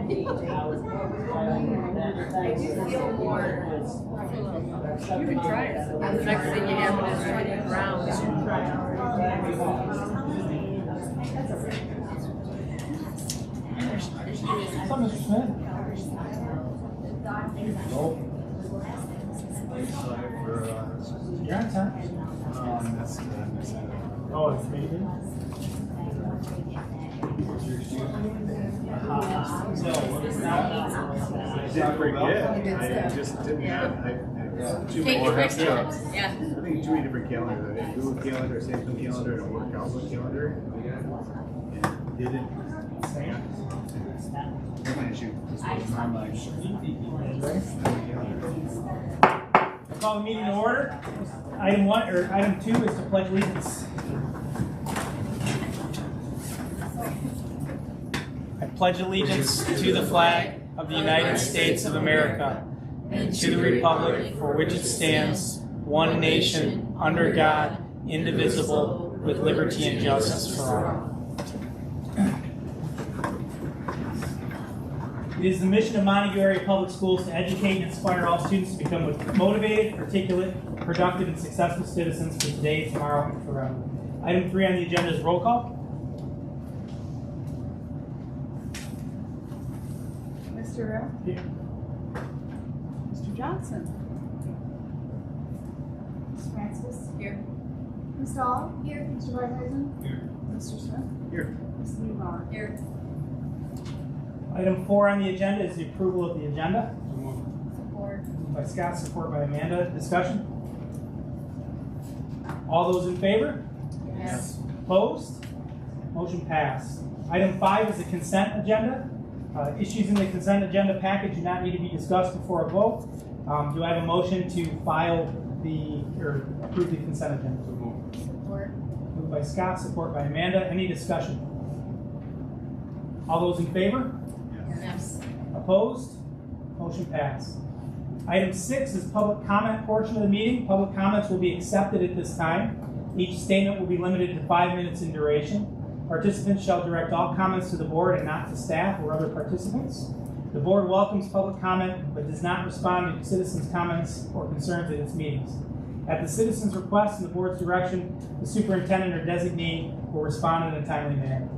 engaging. I do feel more. You can try it. The next thing you have is turning around. Mr. Smith? You're on time. Oh, it's meeting? I did forget. I just didn't have two Take more. your picture. Yeah. I think two different calendars. A Google calendar, a Samsung calendar, and a work Outlook calendar. And didn't. Call the meeting to order. Item 2 is to pledge allegiance. I pledge allegiance to the flag of the United States of America and to the republic for which it stands, one nation, under God, indivisible, with liberty and justice for all. It is the mission of Montague area public schools to educate and inspire all students to become motivated, articulate, productive, and successful citizens for today, tomorrow, and forever. Item 3 on the agenda is roll call. Mr. Riff? Here. Mr. Johnson? Ms. Francis? Here. Ms. Dahl? Here. Mr. Whiteheisen? Here. Mr. Smith? Here. Ms. Neubauer? Here. Item 4 on the agenda is the approval of the agenda. Support. Moved by Scott, support by Amanda. Discussion? All those in favor? Yes. Opposed? Motion passed. Item 5 is the consent agenda. Issues in the consent agenda package do not need to be discussed before a vote. Do I have a motion to approve the consent agenda? Support. Moved by Scott, support by Amanda. Any discussion? All those in favor? Yes. Opposed? Motion passed. Item 6 is public comment portion of the meeting. Public comments will be accepted at this time. Each statement will be limited to 5 minutes in duration. Participants shall direct all comments to the board and not to staff or other participants. The board welcomes public comment but does not respond to citizens' comments or concerns at its meetings. At the citizens' request and the board's direction, the superintendent or designee will respond in a timely manner.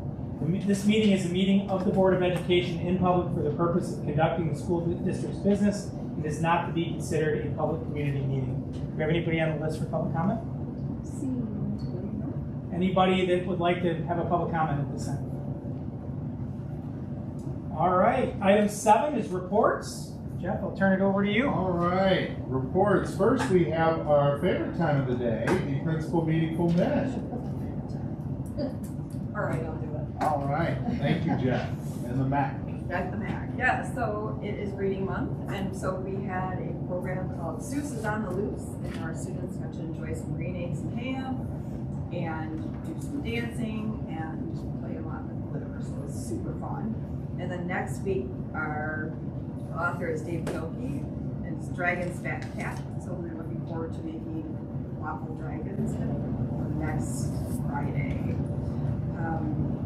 This meeting is a meeting of the Board of Education in public for the purpose of conducting the school district's business and is not to be considered a public community meeting. Do we have anybody on the list for public comment? Anybody that would like to have a public comment at this time? All right, item 7 is reports. Jeff, I'll turn it over to you. All right, reports. First, we have our favorite time of the day, the principal meaningful minute. All right, I'll do it. All right, thank you, Jeff. And the Mac. Got the Mac. Yeah, so it is reading month, and so we had a program called Seuss is on the Loose, and our students got to enjoy some green eggs and ham, and do some dancing, and play a lot with glitter, so it was super fun. And then next week, our author is Dave Pilkey, and it's Dragon's Fat Cat, so we're looking forward to making waffle dragons next Friday.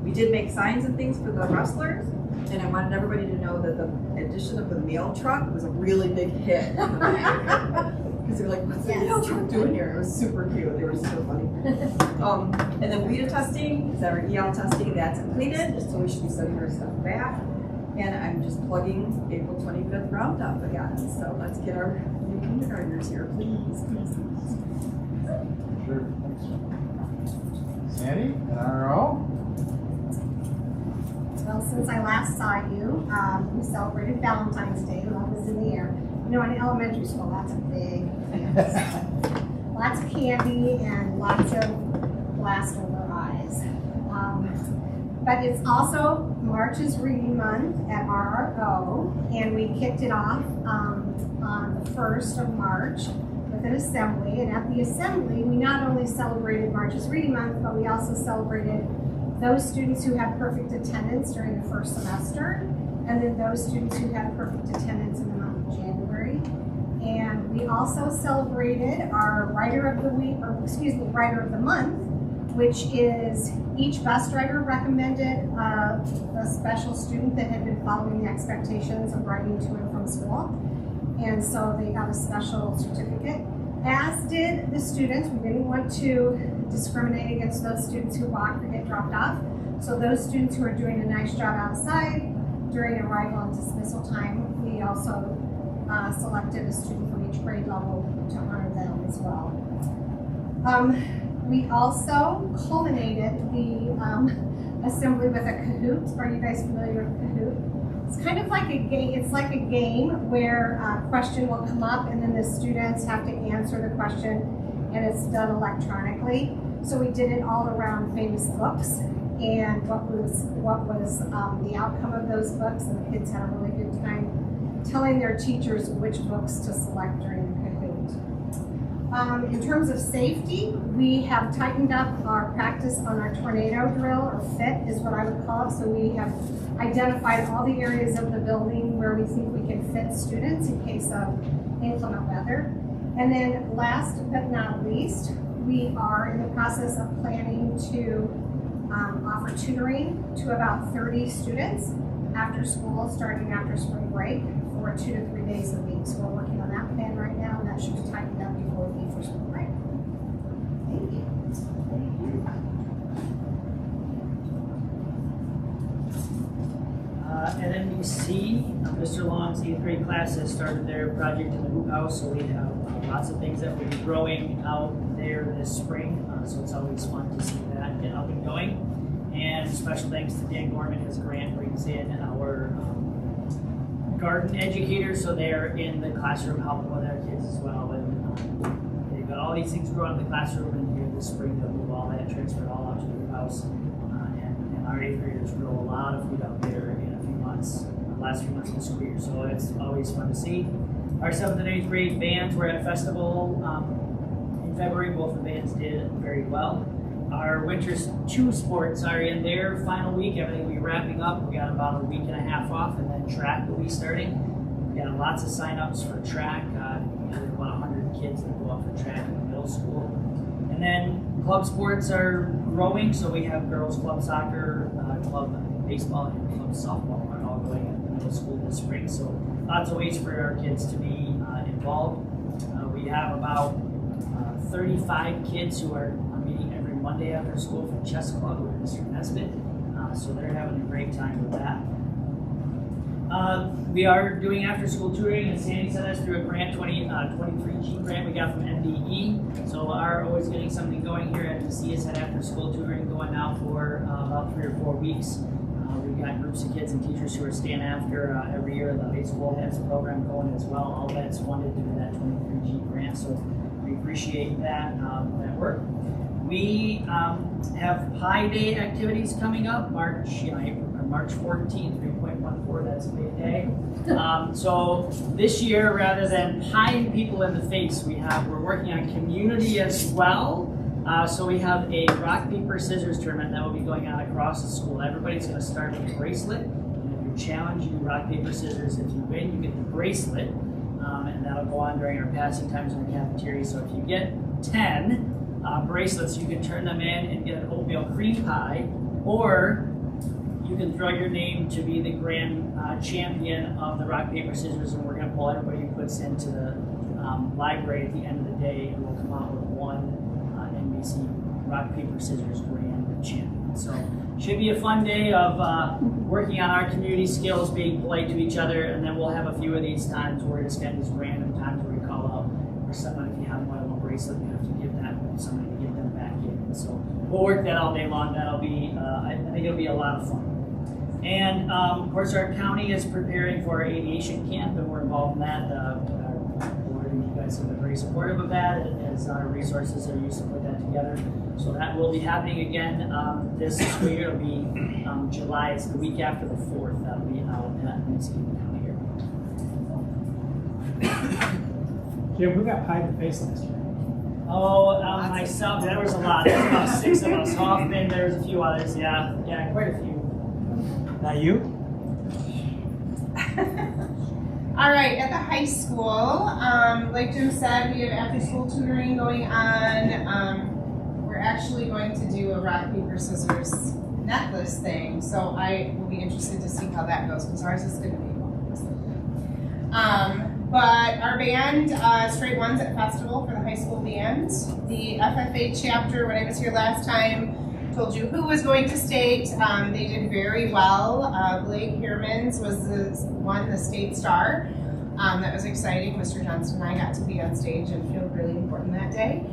We did make signs and things for the wrestlers, and I wanted everybody to know that the addition of the mail truck was a really big hit. Because they were like, what's the mail truck doing here? It was super cute. They were super funny. And then WIDA testing, is our EL testing, that's completed, so we should be sending our stuff back. And I'm just plugging April 25th roundup again. So let's get our new kindergartners here, please. Sure. Thanks. Sandy, NRO? Well, since I last saw you, we celebrated Valentine's Day. Love is in the air. You know, in elementary school, that's a big thing. Lots of candy and lots of blast over eyes. But it's also March's Reading Month at RRO, and we kicked it off on the 1st of March with an assembly. And at the assembly, we not only celebrated March's Reading Month, but we also celebrated those students who had perfect attendance during the first semester, and then those students who had perfect attendance in the month of January. And we also celebrated our Writer of the Week, or excuse me, Writer of the Month, which is each bus driver recommended a special student that had been following the expectations of riding to and from school. And so they got a special certificate, as did the students. We didn't want to discriminate against those students who walked or get dropped off. So those students who are doing a nice job outside during arrival and dismissal time, we also selected a student from each grade level to honor them as well. We also culminated the assembly with a Kahoot. Are you guys familiar with Kahoot? It's kind of like a game. It's like a game where a question will come up and then the students have to answer the question, and it's done electronically. So we did it all around famous books and what was the outcome of those books, and the kids had a really good time telling their teachers which books to select during the Kahoot. In terms of safety, we have tightened up our practice on our tornado drill, or FIT is what I would call it. So we have identified all the areas of the building where we think we can fit students in case of inclement weather. And then last but not least, we are in the process of planning to offer tutoring to about 30 students after school, starting after spring break, for 2 to 3 days a week. So we're working on that plan right now, and that should be tightened up before we leave for spring break. Thank you. At NBC, Mr. Long's 8th grade class has started their project in the hoop house, so we have lots of things that will be growing out there this spring, so it's always fun to see that get up and going. And special thanks to Dan Gorman, his grant brings in our garden educators, so they're in the classroom helping with our kids as well. And they've got all these things growing in the classroom, and here this spring they'll move all that, transfer it all out to the hoop house. And our 8th graders grow a lot of food out there in a few months, the last few months of the school year, so it's always fun to see. Our 7th and 8th grade bands were at festival in February. Both the bands did very well. Our winter's 2 sports are in their final week. Everything will be wrapping up. We got about a week and a half off, and then track will be starting. We got lots of sign-ups for track. There's about 100 kids that go out for track in the middle school. And then club sports are growing, so we have girls club soccer, club baseball, and club softball are all going in the middle school this spring. So lots of ways for our kids to be involved. We have about 35 kids who are meeting every Monday after school for chess club with Mr. Nesbitt. So they're having a great time with that. We are doing after school tutoring, and Sandy sent us through a grant, 23G grant we got from MDE. So our always getting something going here at NBC has had after school tutoring going now for about 3 or 4 weeks. We've got groups of kids and teachers who are staying after every year. The high school has a program going as well. All that's funded through that 23G grant. So we appreciate that work. We have Pi Day activities coming up, March 14th, 3.14, that's a big day. So this year, rather than pieing people in the face, we're working on community as well. So we have a rock, paper, scissors tournament that will be going on across the school. Everybody's going to start with a bracelet, and if you challenge, you do rock, paper, scissors. If you win, you get the bracelet, and that'll go on during our passing times in the cafeteria. So if you get 10 bracelets, you can turn them in and get an oatmeal cream pie, or you can throw your name to be the grand champion of the rock, paper, scissors, and we're going to pull everybody who puts into the library at the end of the day, and we'll come out with one NBC rock, paper, scissors grand champion. So should be a fun day of working on our community skills, being polite to each other, and then we'll have a few of these times where it's kind of these random times where we call out for someone, if you have more than one bracelet, you have to give that to somebody to get them back in. So we'll work that all day long. That'll be, I think it'll be a lot of fun. And of course, our county is preparing for our aviation camp, and we're involved in that. Our board and you guys have been very supportive of that, as our resources are used to put that together. So that will be happening again this school year. It'll be July. It's the week after the 4th. That'll be out at Muskegon County here. Jim, who got pied in the face last year? Oh, myself. There was a lot. There was about 6 of us. Hoffman. There was a few others. Yeah, quite a few. Not you? All right, at the high school, like Jim said, we have after school tutoring going on. We're actually going to do a rock, paper, scissors necklace thing. So I will be interested to see how that goes, because ours is going to be but our band, Straight Ones at Festival for the high school band. The FFA chapter, when I was here last time, told you who was going to state. They did very well. Blake Heermans was the state star. That was exciting. Mr. Johnson and I got to be on stage and feel really important that day.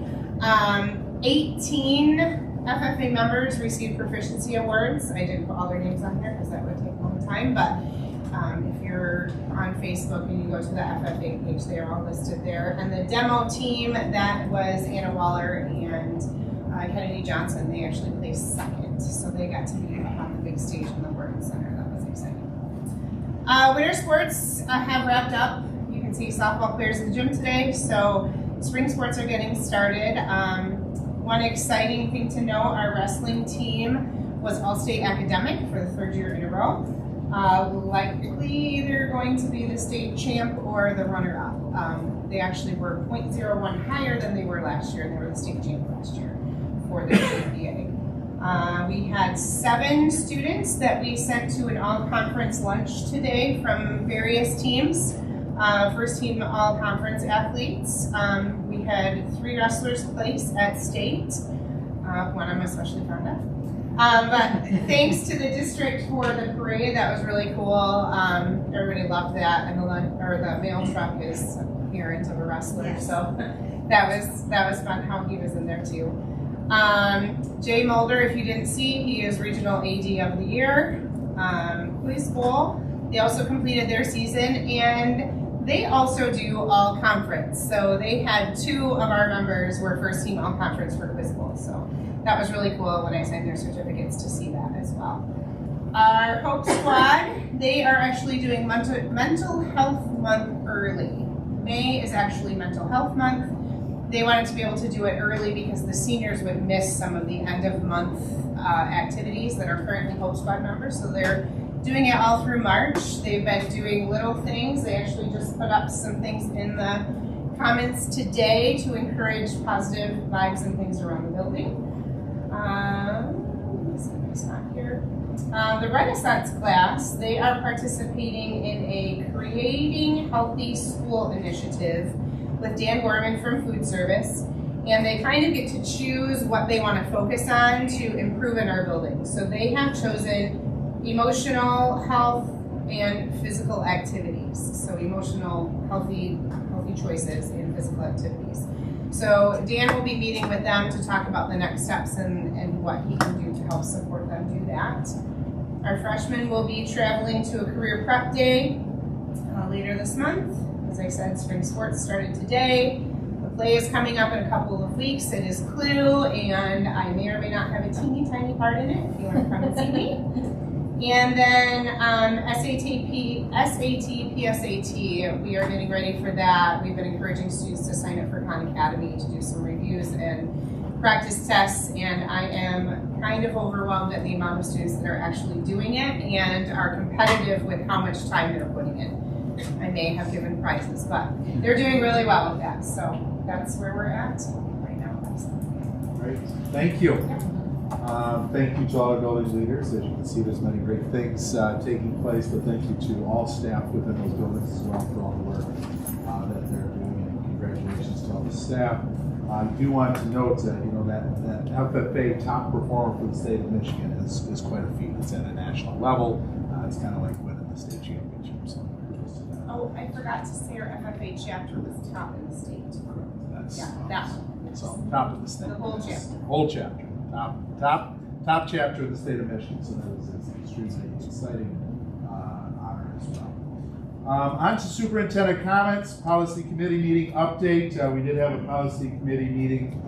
18 FFA members received proficiency awards. I didn't put all their names on here because that would take a long time, but if you're on Facebook and you go to the FFA page, they are all listed there. And the demo team, that was Anna Waller and Kennedy Johnson, they actually placed second. So they got to be up on the big stage in the Wharton Center. That was exciting. Winter sports have wrapped up. You can see softball players in the gym today. So spring sports are getting started. One exciting thing to know, our wrestling team was all-state academic for the 3rd year in a row. Likely either going to be the state champ or the runner-up. They actually were 0.01 higher than they were last year, and they were the state champ last year for the GPA. We had 7 students that we sent to an all-conference lunch today from various teams. First team all-conference athletes. We had 3 wrestlers place at state, one I'm especially fond of. But thanks to the district for the parade, that was really cool. Everybody loved that, and the mail truck is parent of a wrestler, yes. So that was fun how he was in there too. Jay Mulder, if you didn't see, he is regional AD of the year. Police Bowl, they also completed their season, and they also do all conference. So they had 2 of our members were first team all conference for Quiz Bowl. So that was really cool when I signed their certificates to see that as well. Our Hope Squad, they are actually doing Mental Health Month early. May is actually Mental Health Month. They wanted to be able to do it early because the seniors would miss some of the end of month activities that are currently Hope Squad members. So they're doing it all through March. They've been doing little things. They actually just put up some things in the comments today to encourage positive vibes and things around the building. It's not here. The Renaissance class, they are participating in a Creating Healthy School initiative with Dan Gorman from Food Service, and they kind of get to choose what they want to focus on to improve in our building. So they have chosen emotional health and physical activities. So emotional, healthy choices in physical activities. So Dan will be meeting with them to talk about the next steps and what he can do to help support them do that. Our freshmen will be traveling to a career prep day later this month. As I said, spring sports started today. The play is coming up in a couple of weeks. It is Clue, and I may or may not have a teeny tiny part in it if you want to come and see me. And then SAT, PSAT, we are getting ready for that. We've been encouraging students to sign up for Khan Academy to do some reviews and practice tests, and I am kind of overwhelmed at the amount of students that are actually doing it and are competitive with how much time they're putting in. I may have given prizes, but they're doing really well with that, so that's where we're at right now. Great, thank you. Thank you to all our building leaders. As you can see, there's many great things taking place, but thank you to all staff within those buildings as well for all the work that they're doing, and congratulations to all the staff. I do want to note that that FFA top performer for the state of Michigan is quite a feat. It's at a national level. It's kind of like winning the state championship. So oh, I forgot to say our FFA chapter was top in the state. That's that one. So top of the state. The whole chapter. Whole chapter. Top chapter of the state of Michigan. So that was an extremely exciting honor as well. On to superintendent comments, policy committee meeting update. We did have a policy committee meeting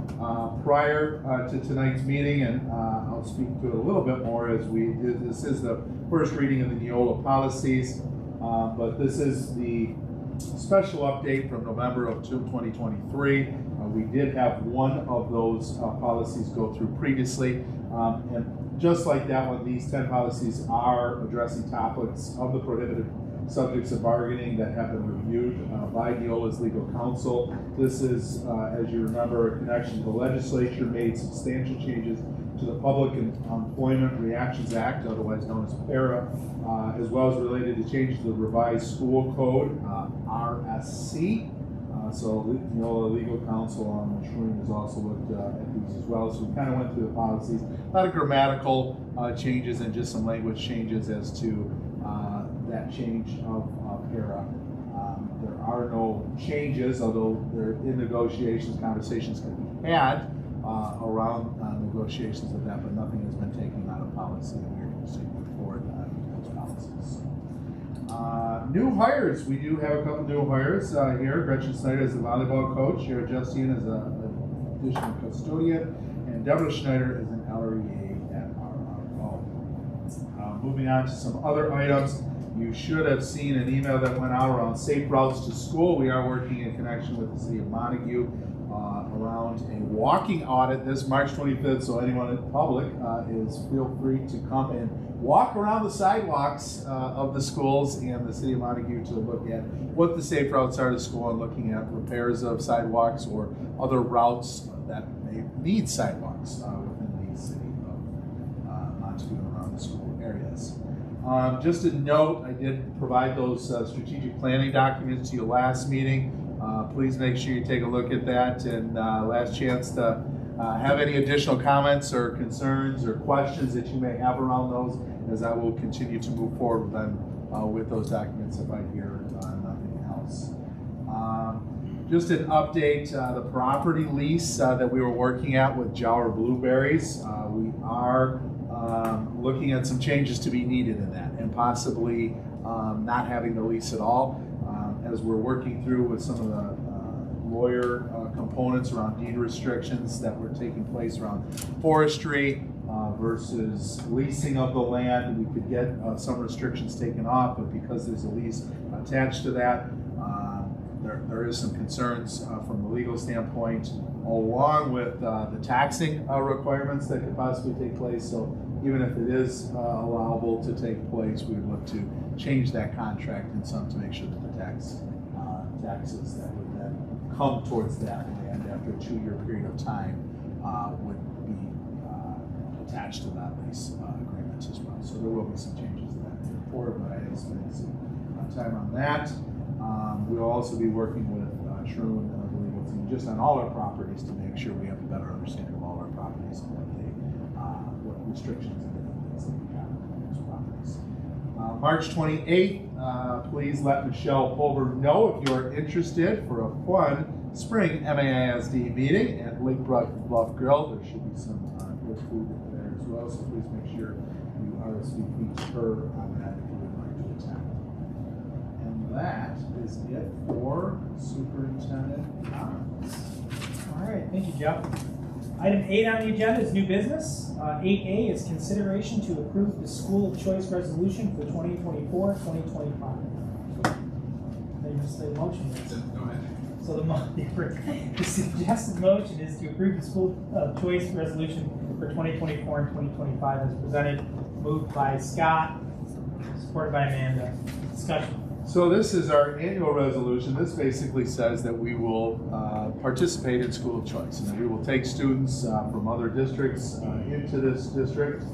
prior to tonight's meeting, and I'll speak to it a little bit more as this is the first reading of the Neola policies, but this is the special update from November of 2023. We did have one of those policies go through previously, and just like that one, these 10 policies are addressing topics of the prohibited subjects of bargaining that have been reviewed by Neola's legal counsel. This is, as you remember, a connection to the legislature made substantial changes to the Public Employment Reactions Act, otherwise known as PARA, as well as related to changes to the revised school code, RSC. So Neola legal counsel on Shroom has also looked at these as well. So we kind of went through the policies, a lot of grammatical changes and just some language changes as to that change of PARA. There are no changes, although they're in negotiations, conversations can be had around negotiations of that, but nothing has been taken out of policy, and we're proceeding forward on those policies. New hires. We do have a couple new hires here. Gretchen Snyder is the volleyball coach. Jared Justine is an additional custodian. And Deborah Schneider is an LREA at RRO. Moving on to some other items. You should have seen an email that went out around safe routes to school. We are working in connection with the city of Montague around a walking audit this March 25th. So anyone in the public feel free to come and walk around the sidewalks of the schools and the city of Montague to look at what the safe routes are to school and looking at repairs of sidewalks or other routes that may need sidewalks within the city of Montague and around the school areas. Just a note, I did provide those strategic planning documents to you last meeting. Please make sure you take a look at that, and last chance to have any additional comments or concerns or questions that you may have around those, as I will continue to move forward with those documents if I hear nothing else. Just an update, the property lease that we were working at with Jower Blueberries, we are looking at some changes to be needed in that, and possibly not having the lease at all, as we're working through with some of the lawyer components around deed restrictions that were taking place around forestry versus leasing of the land. We could get some restrictions taken off, but because there's a lease attached to that, there is some concerns from the legal standpoint, along with the taxing requirements that could possibly take place. So even if it is allowable to take place, we would look to change that contract in some to make sure that the taxes that would then come towards that land after a 2-year period of time would be attached to that lease agreement as well. So there will be some changes to that moving forward, but I am spending some time on that. We'll also be working with Shroom and the legal team just on all our properties to make sure we have a better understanding of all our properties and what restrictions and different things that we have on those properties. March 28th, please let Michelle Pulver know if you're interested for a fun spring MAISD meeting at Lake Bluff Grill. There should be some good food there as well, so please make sure you RSVP to her on that if you would like to attend. And that is it for superintendent comments. All right, thank you, Jeff. Item 8 on the agenda is new business. 8A is consideration to approve the school of choice resolution for 2024-2025. They just say motion. Go ahead. So the suggested motion is to approve the school of choice resolution for 2024 and 2025 as presented, moved by Scott, supported by Amanda. Discussion. So this is our annual resolution. This basically says that we will participate in school of choice, and that we will take students from other districts into this district.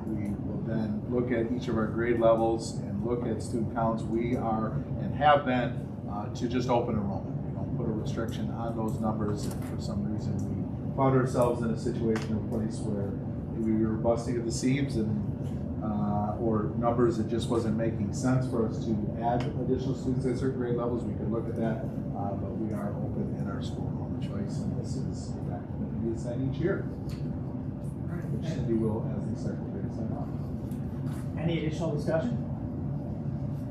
We will then look at each of our grade levels and look at student counts. We are and have been to just open enrollment. We don't put a restriction on those numbers, and for some reason we found ourselves in a situation, a place where we were busting at the seams and or numbers that just wasn't making sense for us to add additional students at certain grade levels. We could look at that, but we are open in our school enrollment choice, and this is a document that we assign each year, which Cindy will, as the secretary, sign off. Any additional discussion?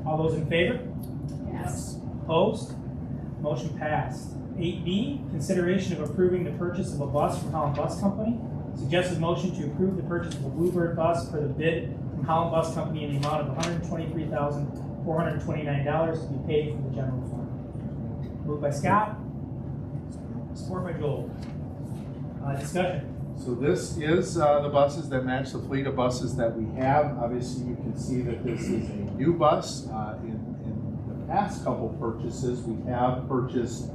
All those in favor? Yes. Opposed? Motion passed. 8B, consideration of approving the purchase of a bus from Holland Bus Company. Suggested motion to approve the purchase of a Bluebird bus for the bid from Holland Bus Company in the amount of $123,429 to be paid from the general fund. Moved by Scott, support by Joel. Discussion. So this is the buses that match the fleet of buses that we have. Obviously, you can see that this is a new bus. In the past couple purchases, we have purchased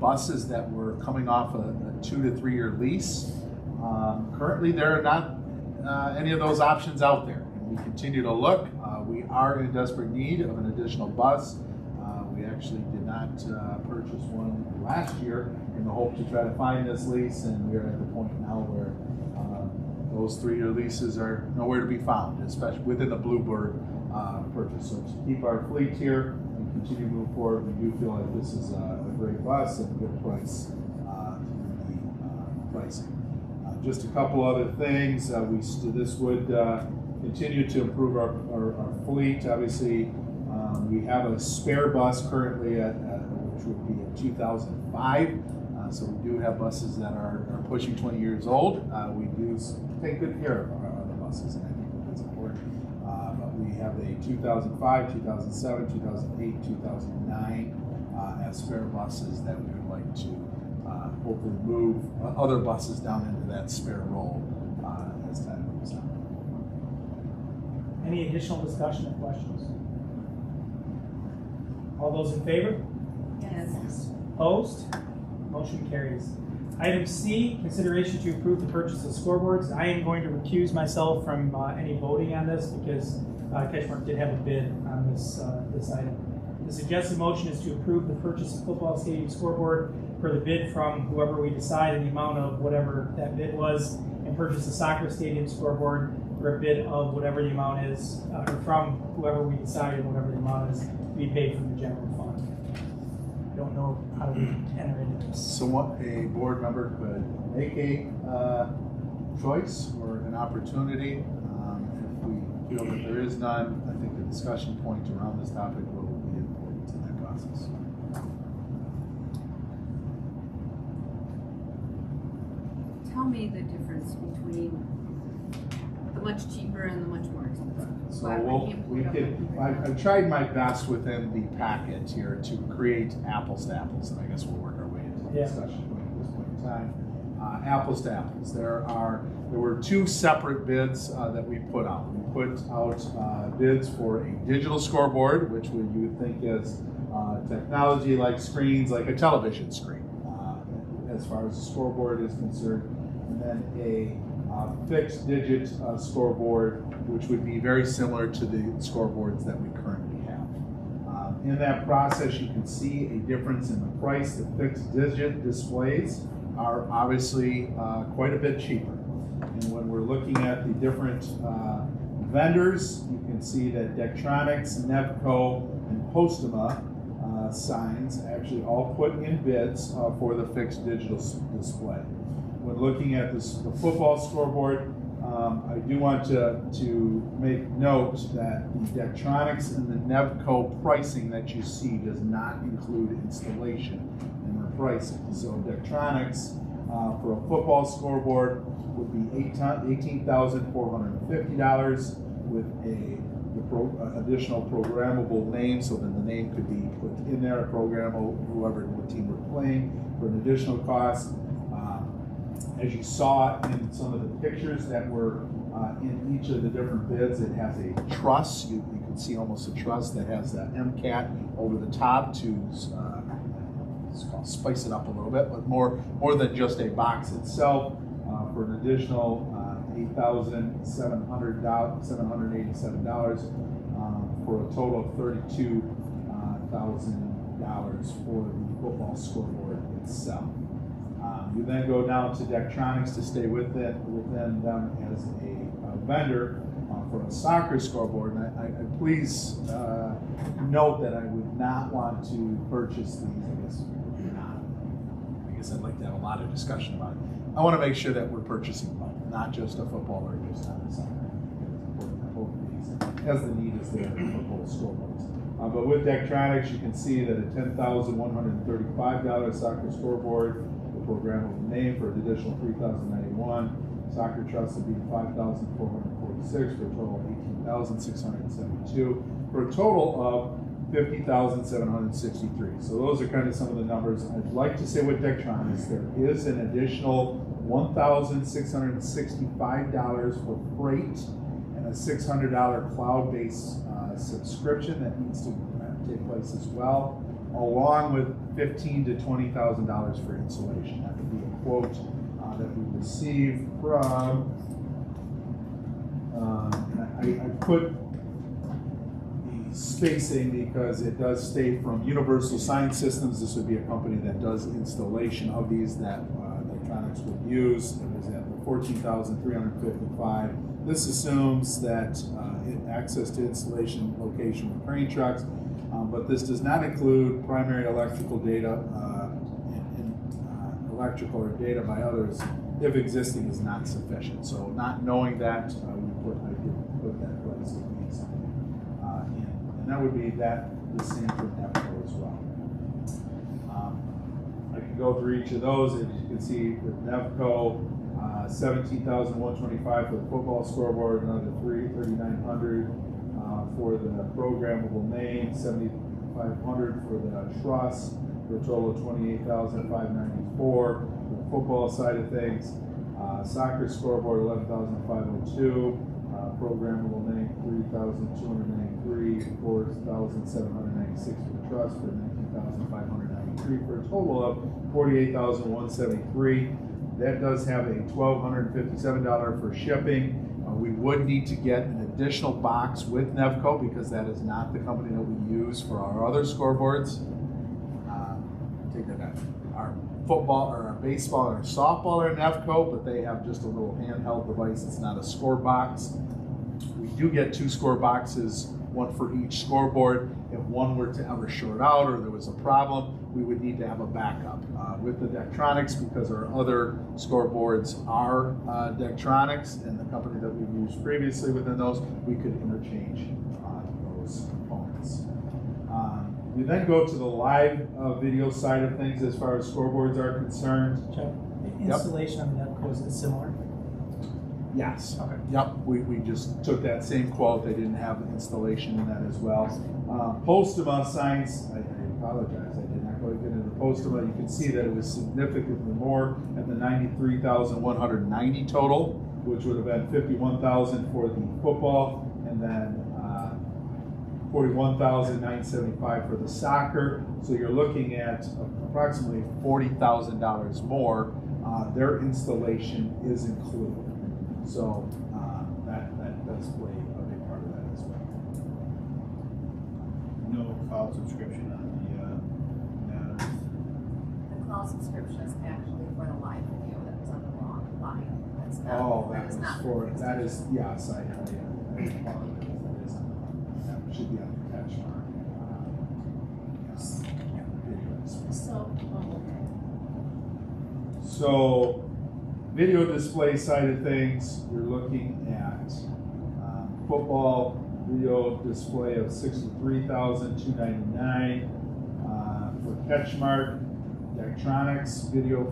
buses that were coming off a 2 to 3 year lease. Currently, there are not any of those options out there. And we continue to look. We are in desperate need of an additional bus. We actually did not purchase one last year in the hope to try to find this lease, and we're at the point now where those 3 year leases are nowhere to be found, especially within the Bluebird purchase. So to keep our fleet here and continue to move forward, we do feel like this is a great bus and a good price through the pricing. Just a couple other things. This would continue to improve our fleet. Obviously, we have a spare bus currently which would be a 2005. So we do have buses that are pushing 20 years old. We do take good care of our other buses, and I think that's important. But we have a 2005, 2007, 2008, 2009 as spare buses that we would like to hopefully move other buses down into that spare role as time moves on. Any additional discussion or questions? All those in favor? Yes. Opposed? Motion carries. Item C, consideration to approve the purchase of scoreboards. I am going to recuse myself from any voting on this because CatchMark did have a bid on this item. The suggested motion is to approve the purchase of football stadium scoreboard for the bid from whoever we decide in the amount of whatever that bid was, and purchase the soccer stadium scoreboard for a bid of whatever the amount is, or from whoever we decide and whatever the amount is, to be paid from the general fund. I don't know how we enter into this. So what a board member could make a choice or an opportunity. If we feel that there is none, I think the discussion point around this topic will be important in that process. Tell me the difference between the much cheaper and the much more expensive. So I I've tried my best within the packet here to create apples to apples, and I guess we'll work our way into the discussion at this point in time. Apples to apples. There were 2 separate bids that we put out. We put out bids for a digital scoreboard, which you would think is technology like screens, like a television screen, as far as the scoreboard is concerned, and then a fixed digit scoreboard, which would be very similar to the scoreboards that we currently have. In that process, you can see a difference in the price. The fixed digit displays are obviously quite a bit cheaper. And when we're looking at the different vendors, you can see that Dektronics, Nevco, and Postema signs actually all put in bids for the fixed digital display. When looking at the football scoreboard, I do want to make note that the Dektronics and the Nevco pricing that you see does not include installation in their pricing. So Dektronics for a football scoreboard would be $18,450 with the additional programmable name, so then the name could be put in there, programmable, what team we're playing, for an additional cost. As you saw in some of the pictures that were in each of the different bids, it has a truss. You can see almost a truss that has the MCAT over the top to spice it up a little bit, but more than just a box itself. For an additional $8,787 for a total of $32,000 for the football scoreboard itself. You then go down to Dektronics to stay within them as a vendor for a soccer scoreboard. And I please note that I would not want to purchase these. I guess I'd like to have a lot of discussion about it. I want to make sure that we're purchasing both, not just a football or just not a soccer. It's important that both of these, as the need is there for both scoreboards. But with Dektronics, you can see that a $10,135 soccer scoreboard, the programmable name for an additional $3,091. Soccer truss would be $5,446 for a total of $18,672 for a total of $50,763. So those are kind of some of the numbers. I'd like to say with Dektronics, there is an additional $1,665 for freight and a $600 cloud-based subscription that needs to take place as well, along with $15,000 to $20,000 for installation. That would be a quote that we received from, I put the spacing because it does state from Universal Sign Systems. This would be a company that does installation of these that electronics would use. It was at $14,355. This assumes that access to installation location with crane trucks, but this does not include primary electrical data, electrical or data by others if existing is not sufficient. So not knowing that, I did put that place in. And that would be the same for NEVCO as well. I can go through each of those. As you can see with NEVCO, $17,125 for the football scoreboard, another $3,900 for the programmable name, $7,500 for the truss, for a total of $28,594 for the football side of things. Soccer scoreboard, $11,502. Programmable name, $3,293. $4,796 for the truss, for $19,593 for a total of $48,173. That does have a $1,257 for shipping. We would need to get an additional box with NEVCO because that is not the company that we use for our other scoreboards. Take that back. Our football or our baseball or our softball are NEVCO, but they have just a little handheld device. It's not a score box. We do get 2 score boxes, one for each scoreboard. If one were to ever short out or there was a problem, we would need to have a backup. With the Dektronics, because our other scoreboards are Dektronics and the company that we've used previously within those, we could interchange those components. We then go to the live video side of things as far as scoreboards are concerned. Chuck, the installation on the NEVCO, is it similar? Yes. Okay. Yep, we just took that same quote. They didn't have installation in that as well. Postuma signs, I apologize, I did not go get into the Postuma. You can see that it was significantly more at the $93,190 total, which would have been $51,000 for the football, and then $41,975 for the soccer. So you're looking at approximately $40,000 more. Their installation is included. So that does play a big part of that as well. No cloud subscription on the The cloud subscription is actually for the live video that was on the wrong line. That's not, that is not for, that is, yes, I apologize. That should be on the CatchMark. So, video display side of things, you're looking at football video display of $63,299. For CatchMark, Dektronics video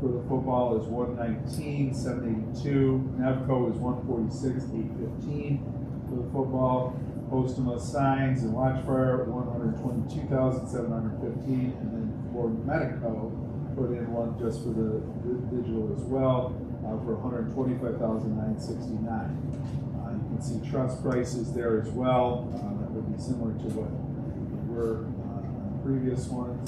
for the football is $119,782. NEVCO is $146,815 for the football. Postuma signs and Watchfire $122,715, and then for Medico, put in one just for the digital as well for $125,969. You can see truss prices there as well. That would be similar to what we were on the previous ones.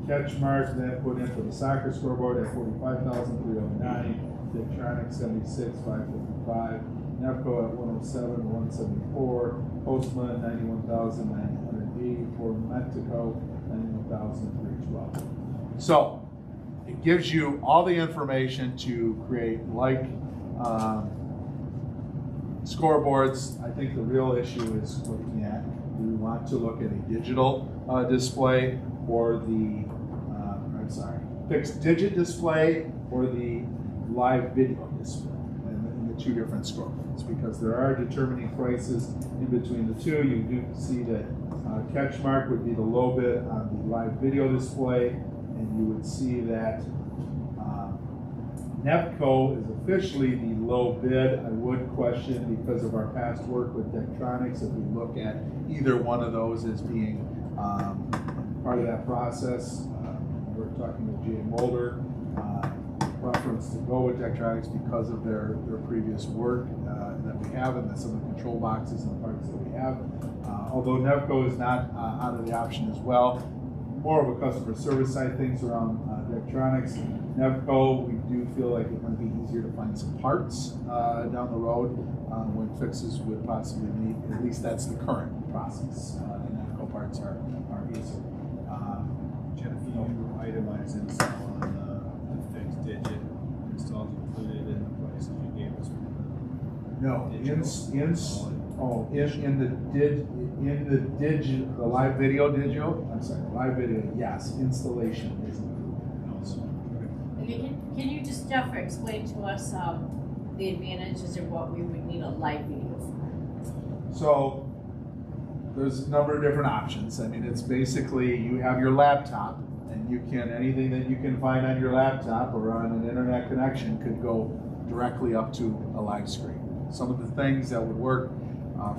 CatchMark then put in for the soccer scoreboard at $45,309. Dektronics $76,555. NEVCO at $107,174. Postma $91,980. For Mexico $91,312. So it gives you all the information to create scoreboards. I think the real issue is looking at, do we want to look at a digital display or the, fixed digit display or the live video display in the 2 different scoreboards, because there are determining prices in between the 2. You do see that CatchMark would be the low bid on the live video display, and you would see that NEVCO is officially the low bid. I would question, because of our past work with Dektronics, if we look at either one of those as being part of that process. We're talking with Jay Mulder. preference to go with Daktronics because of their previous work that we have and some of the control boxes and the parts that we have. Although Nevco is not out of the option as well. More of a customer service side things around Daktronics. Nevco, we do feel like it might be easier to find some parts down the road when fixes would possibly need. At least that's the current process. The Nevco parts are easier. Jeff, you itemized install on the fixed digit installs included in the prices you gave us. No, the live video digital. I'm sorry, live video. Yes, installation is included. Can you just, Jeff, explain to us the advantages of what we would need a live video for? So there's a number of different options. I mean, it's basically you have your laptop, and you can anything that you can find on your laptop or on an internet connection could go directly up to a live screen. Some of the things that would work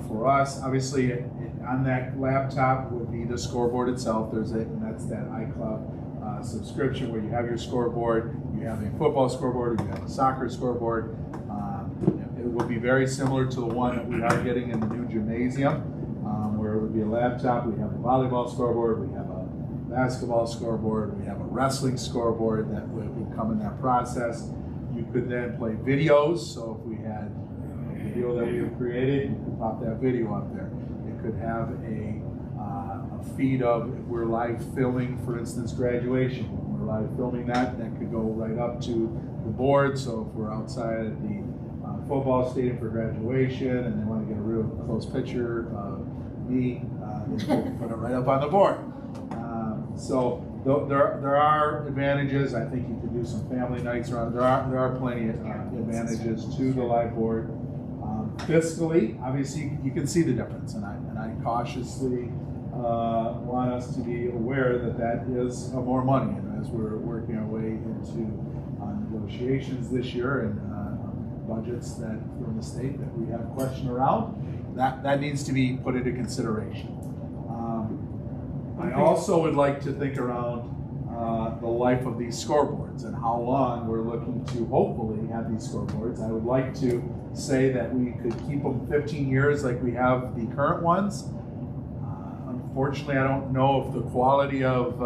for us, obviously, on that laptop would be the scoreboard itself. And that's that iCloud subscription where you have your scoreboard, you have a football scoreboard, you have a soccer scoreboard. It will be very similar to the one that we are getting in the new gymnasium, where it would be a laptop. We have a volleyball scoreboard, we have a basketball scoreboard, we have a wrestling scoreboard that would come in that process. You could then play videos, so if we had a video that we have created, you could pop that video up there. It could have a feed of, if we're live filming, for instance, graduation. When we're live filming that could go right up to the board, so if we're outside at the football stadium for graduation and they want to get a real close picture of me, they can put it right up on the board. So there are advantages. I think you could do some family nights around. There are plenty of advantages to the live board. Fiscally, obviously, you can see the difference, and I cautiously want us to be aware that is more money. And as we're working our way into negotiations this year and budgets that from the state that we have a question around, that needs to be put into consideration. I also would like to think around the life of these scoreboards and how long we're looking to hopefully have these scoreboards. I would like to say that we could keep them 15 years like we have the current ones. Unfortunately, I don't know if the quality of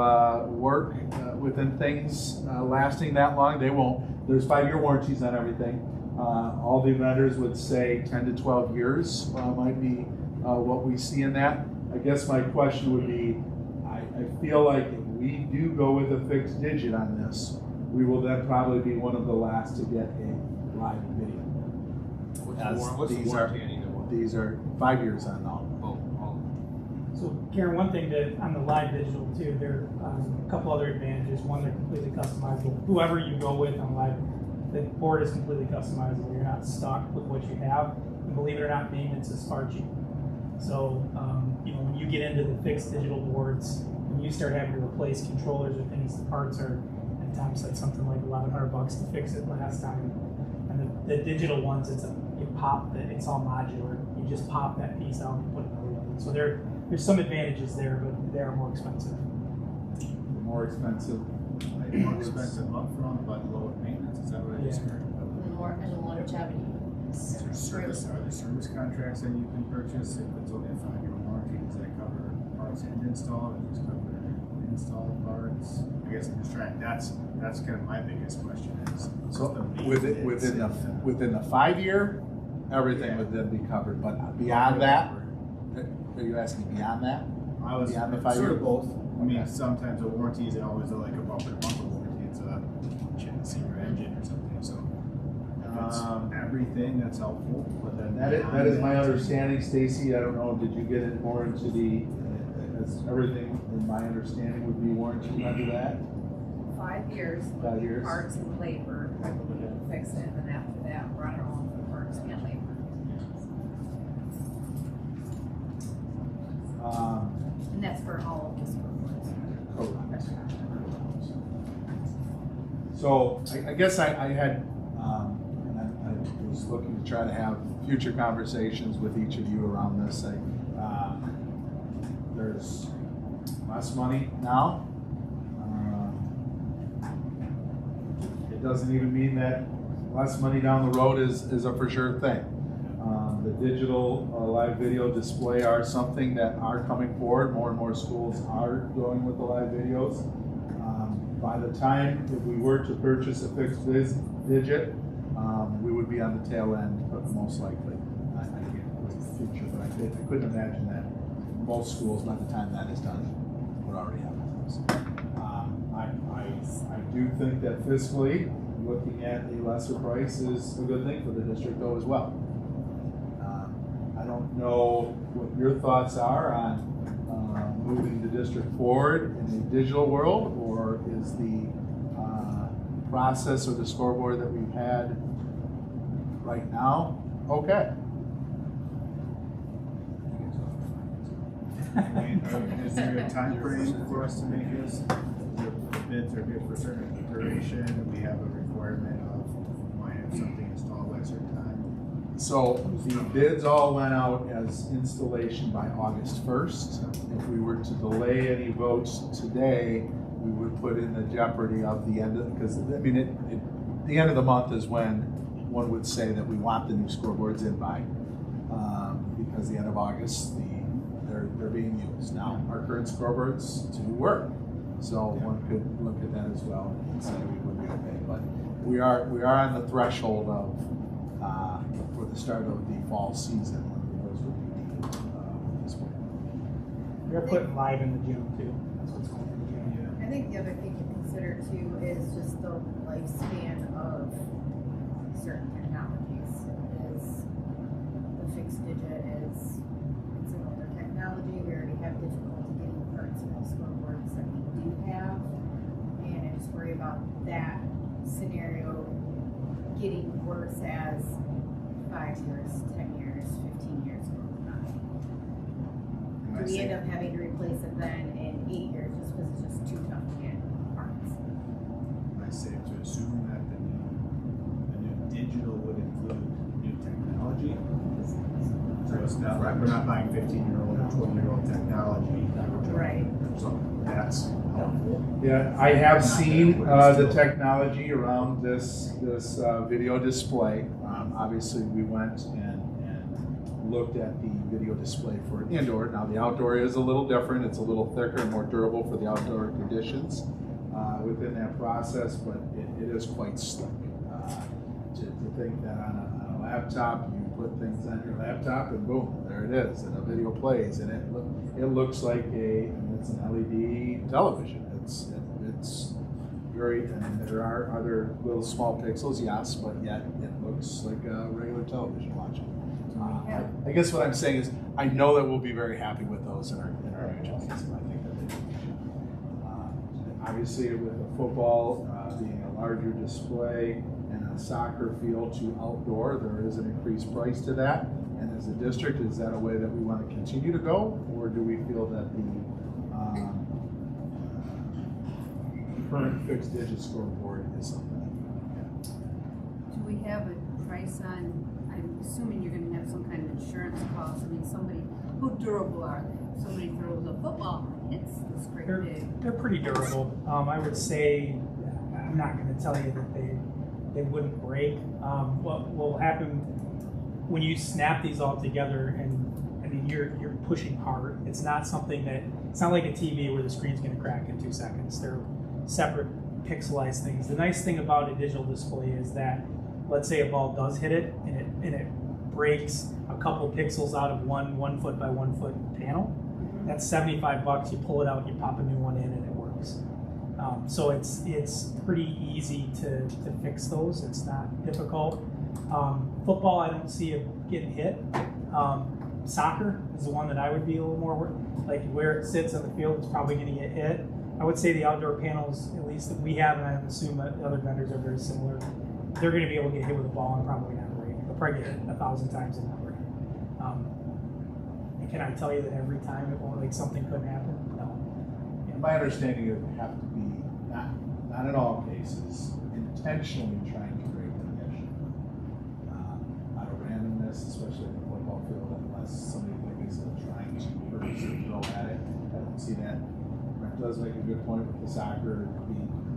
work within things lasting that long. They won't. There's 5-year warranties on everything. All the vendors would say 10 to 12 years might be what we see in that. I guess my question would be, I feel like if we do go with a fixed digit on this, we will then probably be one of the last to get a live video. What's the warranty on either one? These are 5 years on all. So Karen, one thing on the live digital too, there are a couple other advantages. One, they're completely customizable. Whoever you go with on live, the board is completely customizable. You're not stuck with what you have. And believe it or not, maintenance is far cheaper. So, when you get into the fixed digital boards, when you start having to replace controllers or things, the parts are, at times, said something like $1,100 to fix it last time. And the digital ones, it's all modular. You just pop that piece out and put it in. So there's some advantages there, but they are more expensive. More expensive. More expensive upfront, but lower maintenance. Is that what I just heard? More and the longevity. Are there service contracts that you can purchase if it's only a 5-year warranty? Does that cover parts and install, or does it cover install parts? I guess I'm just trying. That's kind of my biggest question is. So within the 5-year, everything would then be covered. But beyond that, are you asking beyond that? I was beyond the 5 years. sort of both. I mean, sometimes a warranty isn't always like a bumper warranty. It's a chassis or engine or something. So if it's everything, that's helpful. But then that is my understanding, Stacy. I don't know. Did you get it more into the? Everything, in my understanding, would be warranty under that. 5 years. 5 years. Parts and labor, I believe, to fix it, and after that, we're on our own for parts and labor. And that's for all of the scoreboards. So I guess I had, and I was looking to try to have future conversations with each of you around this. There's less money now. it doesn't even mean that less money down the road is a for sure thing. The digital live video display are something that are coming forward. More and more schools are going with the live videos. By the time if we were to purchase a fixed digit, we would be on the tail end, but most likely. I can't predict the future, but I couldn't imagine that most schools, by the time that is done, would already have those. I do think that fiscally, looking at a lesser price is a good thing for the district though as well. I don't know what your thoughts are on moving the district forward in the digital world, or is the process or the scoreboard that we've had right now okay? Is there a time frame for us to make this? The bids are good for a certain duration, and we have a requirement of might have something installed by a certain time. So the bids all went out as installation by August 1st. If we were to delay any votes today, we would put in the jeopardy of the end of, because I mean, the end of the month is when one would say that we want the new scoreboards in by, because the end of August, they're being used. Now, our current scoreboards do work, so one could look at that as well and say we would be okay. But we are on the threshold of for the start of the fall season when those would be needed this way. We're putting live in the gym too. That's what's going on in the gym. I think the other thing to consider too is just the lifespan of certain technologies. Is the fixed digit it's an older technology. We already have difficulty getting parts in the scoreboards that we do have, and I just worry about that scenario getting worse as 5 years, 10 years, 15 years go by. Do we end up having to replace it then in 8 years just because it's just too tough to get parts? Am I safe to assume that the new digital would include new technology? So it's not, we're not buying 15-year-old or 12-year-old technology. Right. So that's helpful. Yeah, I have seen the technology around this video display. Obviously, we went and looked at the video display for indoor. Now, the outdoor is a little different. It's a little thicker and more durable for the outdoor conditions within that process, but it is quite slick. To think that on a laptop, you put things on your laptop and boom, there it is, and a video plays, and it looks like it's an LED television. It's very, I mean, there are other little small pixels, yes, but yet it looks like a regular television watching. I guess what I'm saying is, I know that we'll be very happy with those in our future meetings, and I think that they should. Obviously, with the football being a larger display and a soccer field to outdoor, there is an increased price to that. And as a district, is that a way that we want to continue to go, or do we feel that the current fixed digit scoreboard is something that we want to get? Do we have a price on, I'm assuming you're gonna have some kind of insurance cost. I mean, who durable are they? Somebody throws a football, it's this great big. They're pretty durable. I would say, I'm not going to tell you that they wouldn't break. What will happen when you snap these all together, and I mean you're pushing hard. It's not something that, it's not like a TV where the screen's going to crack in 2 seconds. They're separate pixelized things. The nice thing about a digital display is that, let's say a ball does hit it and it breaks a couple pixels out of one foot by 1 foot panel. That's $75. You pull it out, you pop a new one in, and it works. So it's pretty easy to fix those. It's not difficult. Football, I don't see it getting hit. Soccer is the one that I would be a little more like where it sits on the field. It's probably going to get hit. I would say the outdoor panels, at least that we have, and I assume that the other vendors are very similar. They're going to be able to get hit with a ball and probably not break. They'll probably get hit 1,000 times and not break. And can I tell you that every time it won't, like something couldn't happen? No. My understanding is it would have to be, not in all cases, intentionally trying to break the condition. Out of randomness, especially in the football field, unless somebody like is trying to purposely throw at it. I don't see that does make a good point with the soccer, be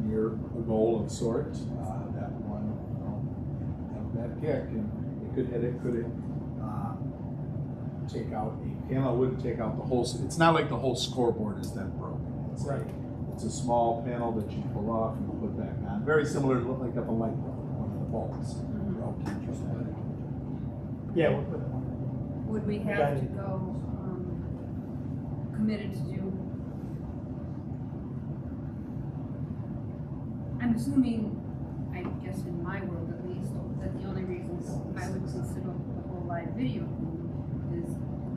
near a goal of sorts. That one, have a bad kick, and it could hit it, could it take out a panel, wouldn't take out the whole, it's not like the whole scoreboard is then broken. It's Right. It's a small panel that you pull off and put back on. Very similar to like if a light bulb, one of the bulbs. Yeah, we'll put it on. Would we Got have it. to go, committed to do? I'm assuming, I guess in my world at least, that the only reasons I would consider the whole live video thing is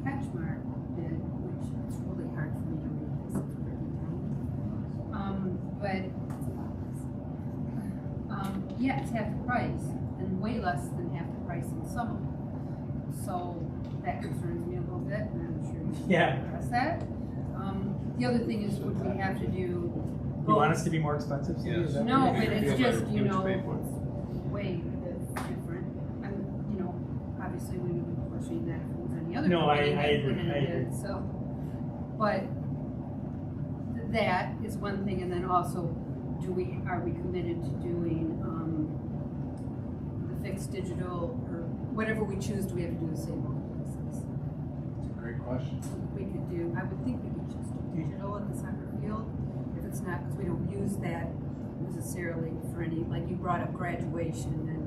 CatchMark did, which it's really hard for me to read because it's pretty tiny. Yeah, it's half the price and way less than half the price in some of them. So that concerns me a little bit, and I'm sure you should address that. The other thing is, would we have to do? You want us to be more expensive? Cindy? Is that what No, you're but saying? it's just, you know, pay for it. it's way different. You know, obviously we would be pushing that if it was any other No, company I that agree, put in I a agree. bid, so. But that is one thing, and then also, are we committed to doing, the fixed digital, or whatever we choose, do we have to do the same on places? It's a great question. We could do, I would think we could just do digital at the soccer field, if it's not, because we don't use that necessarily for any, like you brought up graduation and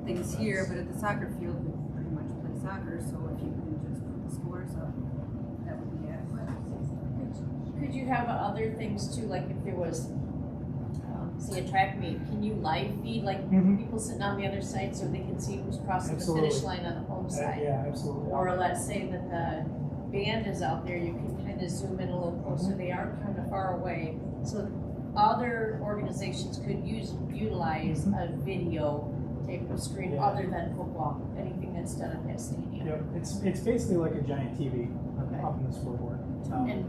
things here, but at the soccer field, we pretty much play soccer, so if you can just put the scores up, that would be adequate. Could you have other things too, like if there was, say a track meet, can you live feed, like people sitting on the other side so they can see who's crossing the finish line on the home side? Yeah, absolutely. Or let's say that the band is out there, you can kind of zoom in a little closer, they are kind of far away. So other organizations could utilize a video tape of screen other than football, anything that's done at that stadium. Yep, it's basically like a giant TV up in the scoreboard. And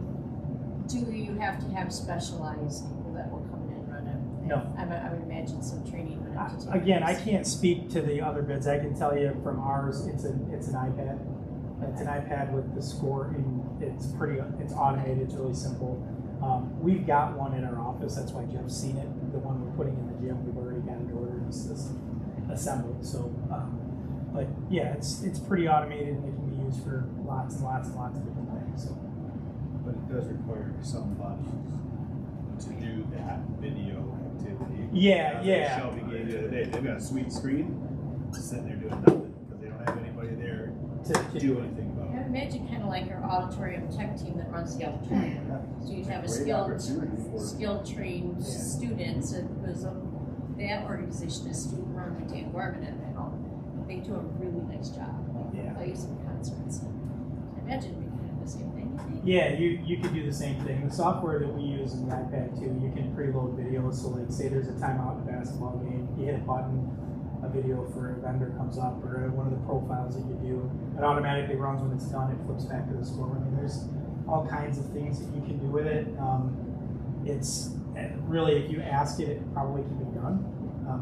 do you have to have specialized people that will come in and run it? No. I would imagine some training would have to take Again, I place. can't speak to the other bids. I can tell you from ours, it's an iPad. It's an iPad with the score, and it's automated. It's really simple. We've got one in our office. That's why Jeff's seen it. The one we're putting in the gym, we've already got it ordered. It's assembled. So, but yeah, it's pretty automated, and it can be used for lots and lots and lots of different things. So. But it does require somebody to do that video activity. Yeah, yeah. Shelby gave the other day, they've got a sweet screen, sitting there doing nothing, because they don't have anybody there to do anything about I it. would imagine kind of like our auditorium tech team that runs the auditorium. So you'd have a Great opportunity for- skilled trained students, and because that organization is student run by Dan Gorman and they do a really nice job. Yeah. Plays and concerts. I imagine it'd be kind of the same thing. Yeah, you could do the same thing. The software that we use in the iPad too, you can preload videos. So like say there's a timeout in a basketball game, you hit a button, a video for a vendor comes up, or one of the profiles that you do, it automatically runs when it's done, it flips back to the score. I mean, there's all kinds of things that you can do with it. It's really, if you ask it, it probably can be done.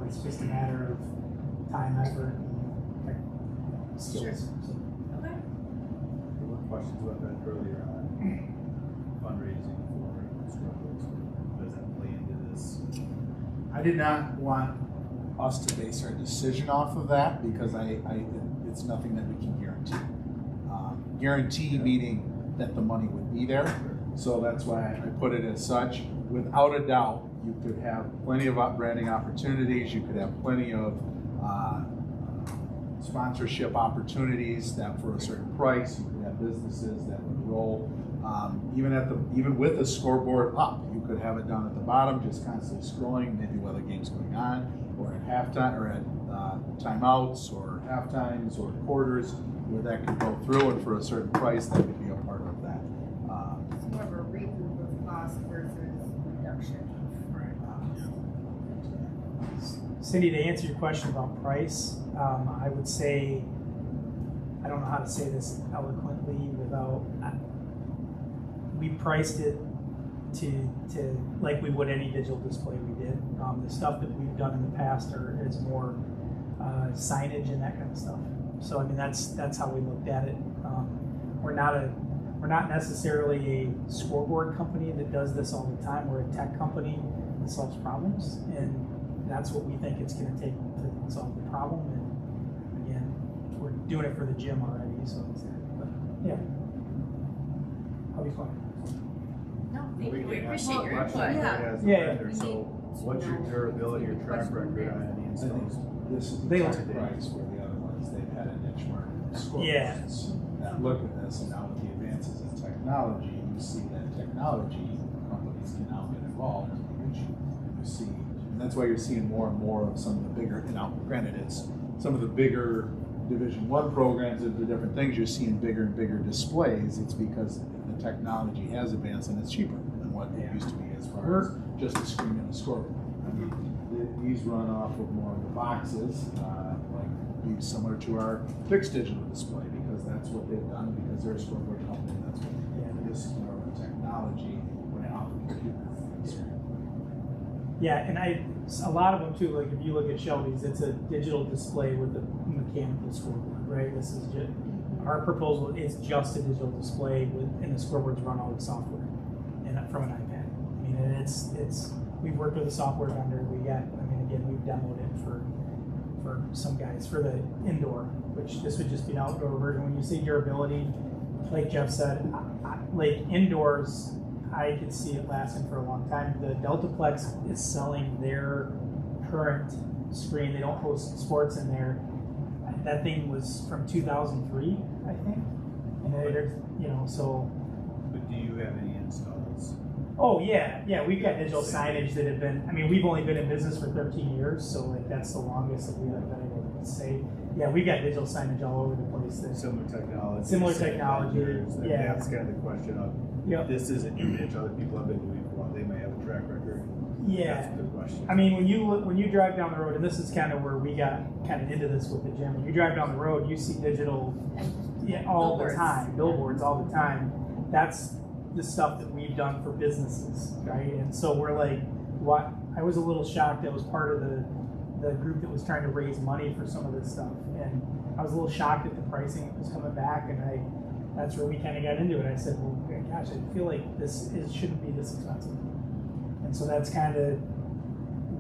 It's just a matter of time, effort, and skills. So. Okay. There were questions about that earlier on fundraising for struggles. Does that play into this? I did not want us to base our decision off of that because it's nothing that we can guarantee. Guarantee meaning that the money would be there. So that's why I put it as such. Without a doubt, you could have plenty of branding opportunities. You could have plenty of sponsorship opportunities that for a certain price. You could have businesses that would roll. Even with the scoreboard up, you could have it down at the bottom, just constantly scrolling, maybe while the game's going on, or at halftime, or at timeouts, or half times, or quarters, where that could go through, and for a certain price, that could be a part of that. It's more of a recoup of cost versus reduction. Cindy, to answer your question about price, I would say, I don't know how to say this eloquently without, we priced it to like we would any digital display we did. The stuff that we've done in the past is more signage and that kind of stuff. So I mean, that's how we looked at it. We're not a we're not necessarily a scoreboard company that does this all the time. We're a tech company that solves problems, and that's what we think it's going to take to solve the problem. And again, we're doing it for the gym already, so it's there. But yeah, I'll be fine. No, thank you, we can ask appreciate a your question input. Yeah. as a Yeah. vendor. So what's your durability or track record on any installs? This is They the like- price where the other ones, they've had a niche market. Yeah. That look at this, and now with the advances in technology, you see that technology companies can now get involved, which you see, and that's why you're seeing more and more of some of the bigger, granted it's some of the bigger Division I programs and the different things, you're seeing bigger and bigger displays. It's because the technology has advanced and it's cheaper than what it used to be as far as just a screen and a scoreboard. I mean, these run off of more of the boxes, like be similar to our fixed digital display, because that's what they've done, because they're a scoreboard company, that's what they do. This is more of a technology running off of computer. Yeah, and a lot of them too, like if you look at Shelby's, it's a digital display with a mechanical scoreboard, right? This is just, our proposal is just a digital display and the scoreboards run all the software and from an iPad. I mean, and it's, we've worked with a software vendor, we've demoed it for some guys for the indoor, which this would just be an outdoor version. When you say durability, like Jeff said, like indoors, I could see it lasting for a long time. The Deltaplex is selling their current screen. They don't host sports in there. That thing was from 2003, I think. And so. But do you have any installs? Oh yeah, we've got digital signage that have been. I mean, we've only been in business for 13 years, so like that's the longest that we've been able to say. Yeah, we've got digital signage all over the place. Similar technology. Similar technology. Yeah. That's kind of the question of. Yep. This isn't new niche. Other people have been doing it for a while. They may have a track record. Yeah. That's the question. I mean, when you drive down the road, and this is kind of where we got kind of into this with the gym. When you drive down the road, you see digital, all the time, billboards all the time. That's the stuff that we've done for businesses, right? And so we're like, what? I was a little shocked. I was part of the group that was trying to raise money for some of this stuff, and I was a little shocked at the pricing that was coming back, and that's where we kind of got into it. I said, well, gosh, I feel like shouldn't be this expensive. And so that's kind of,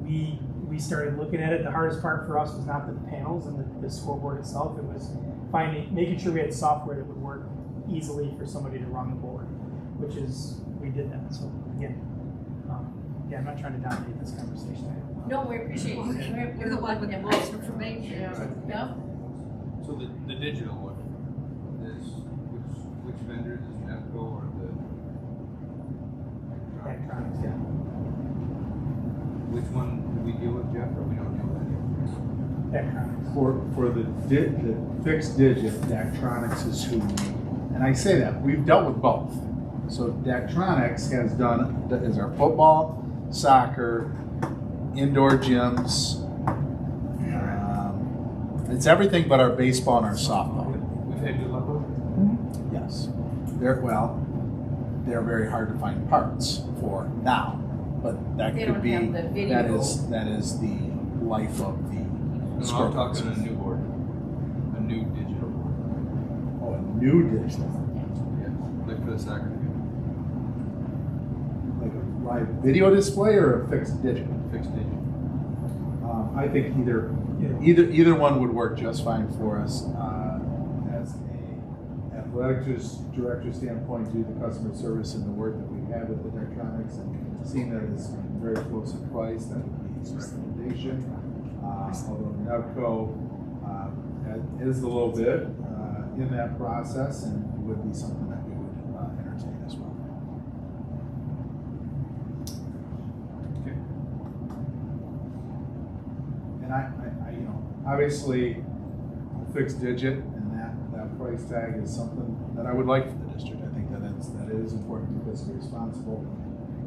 we started looking at it. The hardest part for us was not the panels and the scoreboard itself. It was making sure we had software that would work easily for somebody to run the board, which is, we did that. So again, I'm not trying to dominate this conversation. No, we appreciate you. You're the one with the most information. Yep. So the digital one is which vendor is Nevco or the Electronics, yeah. which one do we deal with, Jeff, or we don't deal with any? Electronics. For the fixed digit, Daktronics is who, and I say that, we've dealt with both. So Daktronics has done, is our football, soccer, indoor gyms. It's everything but our baseball and our softball. We've had good luck with it. Yes. They're very hard to find parts for now, but that They could don't be, have the video. that is the life of the No, I'm scoreboard. talking a new board, a new digital board. Oh, a new digital. Yeah, like for the soccer game. Like a live video display or a fixed digital? Fixed digital. I think either one would work just fine for us. As a athletic director standpoint, due to the customer service and the work that we've had with the Daktronics, and seeing that it's very close in price, that would be his recommendation. Although Nevco is a little bit in that process, and would be something that we would entertain as well. And I obviously, a fixed digit and that price tag is something that I would like for the district. I think that is important because we're responsible.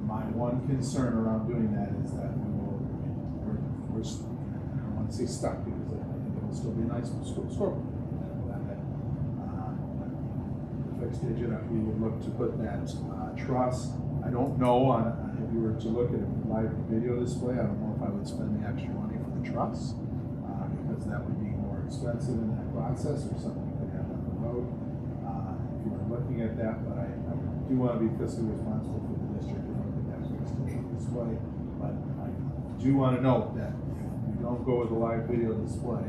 My one concern around doing that is that we're I don't want to say stuck, because I think it'll still be a nice scoreboard. The fixed digit, we would look to put that truss. I don't know if you were to look at a live video display, I don't know if I would spend the extra money for the truss, because that would be more expensive in that process, or something you could have on the road. If you were looking at that, but I do want to be fiscally responsible for the district and look at that fixed display. But I do want to note that if we don't go with a live video display,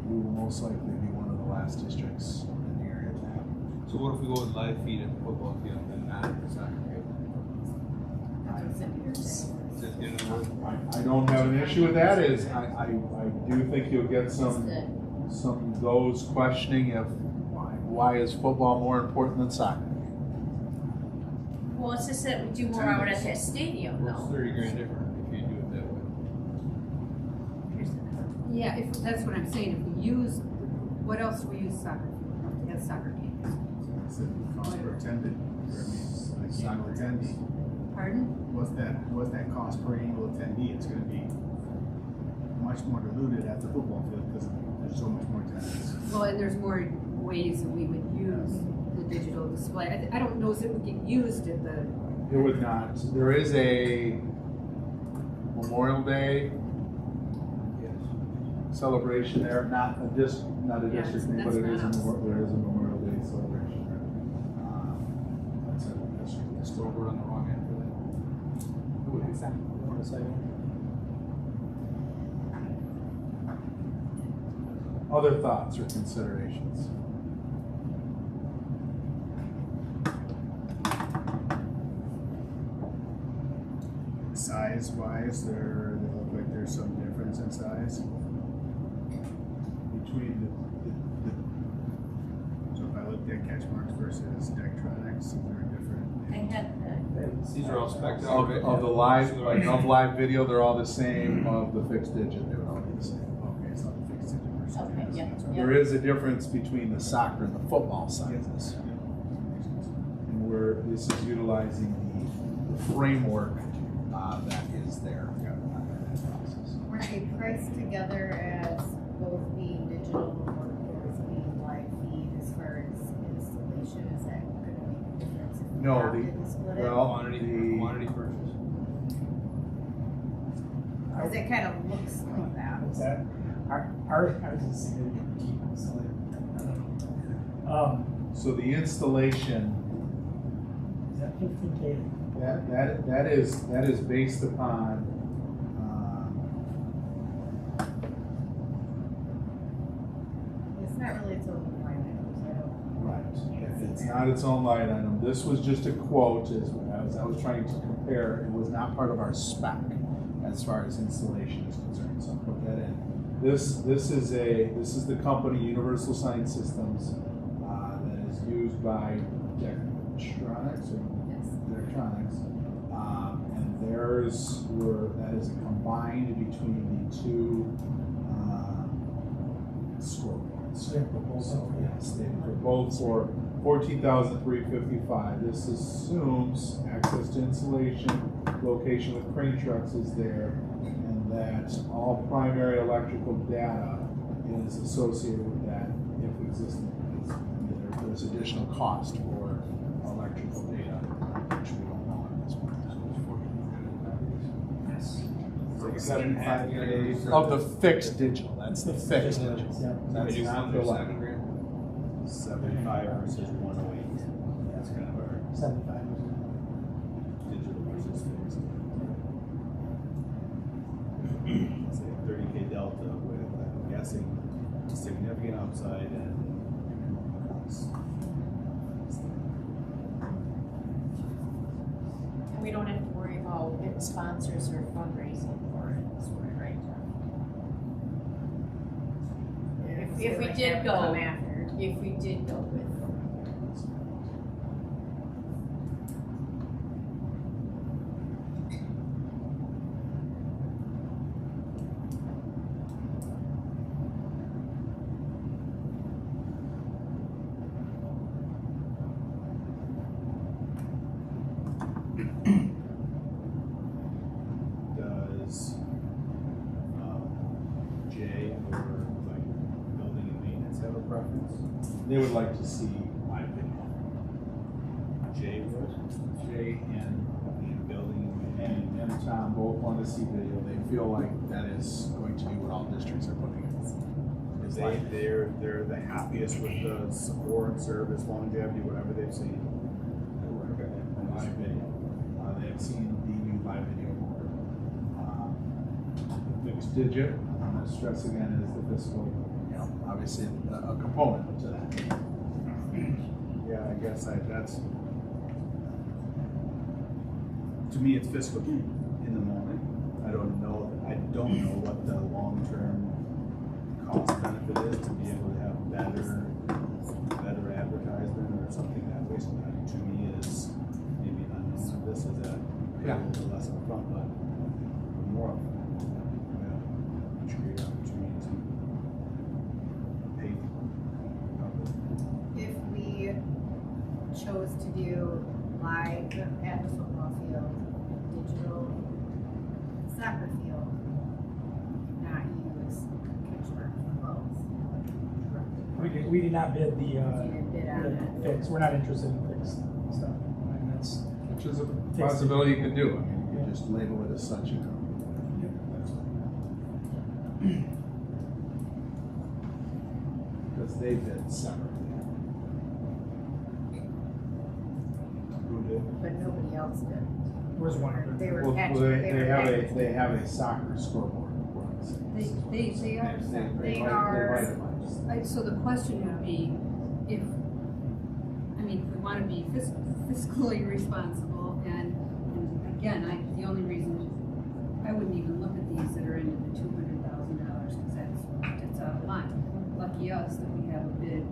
we will most likely be one of the last districts in the area to have. So what if we go with live feed at the football field and not at the soccer field? Is that the end of the word? I don't have an issue with that. I do think you'll get some of those questioning if why is football more important than soccer? Well, it's just that we do more out at that stadium Well, it's though. 30 grand different if you do it that way. Yeah, if, that's what I'm saying, if we use, what else do we use soccer for? We have soccer games. It's the cost per attended, like annual attendee. Pardon? What's that cost per annual attendee? It's gonna be much more diluted at the football field because there's so much more attendance. Well, and there's more ways that we would use the digital display. I don't know if it would get used at the, It would not. There is a Memorial Day celebration there, not a district thing, but that's it is not us. there is a Memorial Day celebration there. That's a district. It's still we're on the wrong end for that. Other thoughts or considerations? Size-wise, they look like there's some difference in size. Between So if I looked at CatchMark versus Dectronics, they're different. I had These are all spec'd out, of right? the live, like of live video, they're all the same. Of the fixed digit, they would all be the same. Okay, so the fixed digit versus. Okay, yeah. That's what- There is a difference between the soccer and the football sizes. And this is utilizing the framework that is there. Were they priced together as both being digital or as being live feed as far as installation? Is that going to make a difference? If we No, opted to split it? Quantity purchase. Because it kind of looks like that. What's that? Ours is significantly cheaper, so I don't know. So the installation, Is that 15K? that is based upon It's not really its own line item, so I don't. right. It's not its own line item. This was just a quote as I was trying to compare. It was not part of our spec as far as installation is concerned. So I'll put that in. This is the company Universal Sign Systems that is used by Dectronics and theirs that is combined between the two scoreboards. So yes, they were both for $14,355. This assumes access to insulation, location with crane trucks is there, and that all primary electrical data is associated with that if existing. There's additional cost for electrical data, which we don't know at this point. Yes. 75K. Of the fixed digital, that's the fixed digital. Yeah. That's Maybe not the under live. 7 grand. 75 versus 108. That's kind of our 75. digital versus fixed. Say a 30K delta with, I'm guessing, significant upside and And we don't have to worry about getting sponsors or fundraising for it, this way, right? If we did go, if we did go with. does Jay or like building and maintenance have a preference? They would like to see live video. Jay would, Jay and building and maintenance. and Tom both want to see video. They feel like that is going to be what all districts are putting in. It's like They're the happiest with the support, service, longevity, whatever they've seen. fixed digit. I'm going to stress again is the fiscal, obviously a component to that. Yeah, I guess that's, to me, it's fiscal in the moment. I don't know what the long-term cost benefit is to be able to have better advertisement or something that way. So that to me is maybe an unknown of this is that pay a little bit less upfront, but more of much greater opportunity to pay If we chose to do live at the football field, digital soccer field, not use CatchMark for both. We did not bid the, You didn't bid on it. fix, we're not interested in fixed stuff. I mean, that's, Which is a possibility you can do. I mean, you just label it as such, you know. Because they bid separately. who did. But nobody else did. where's one other? They were Well, catch, they have a soccer scoreboard. They are, They are- so the question would be, if, I mean, if we wanna be fiscally responsible, and again, the only reason, I wouldn't even look at these that are into the $200,000, cause that's out of line. Lucky us that we have a bid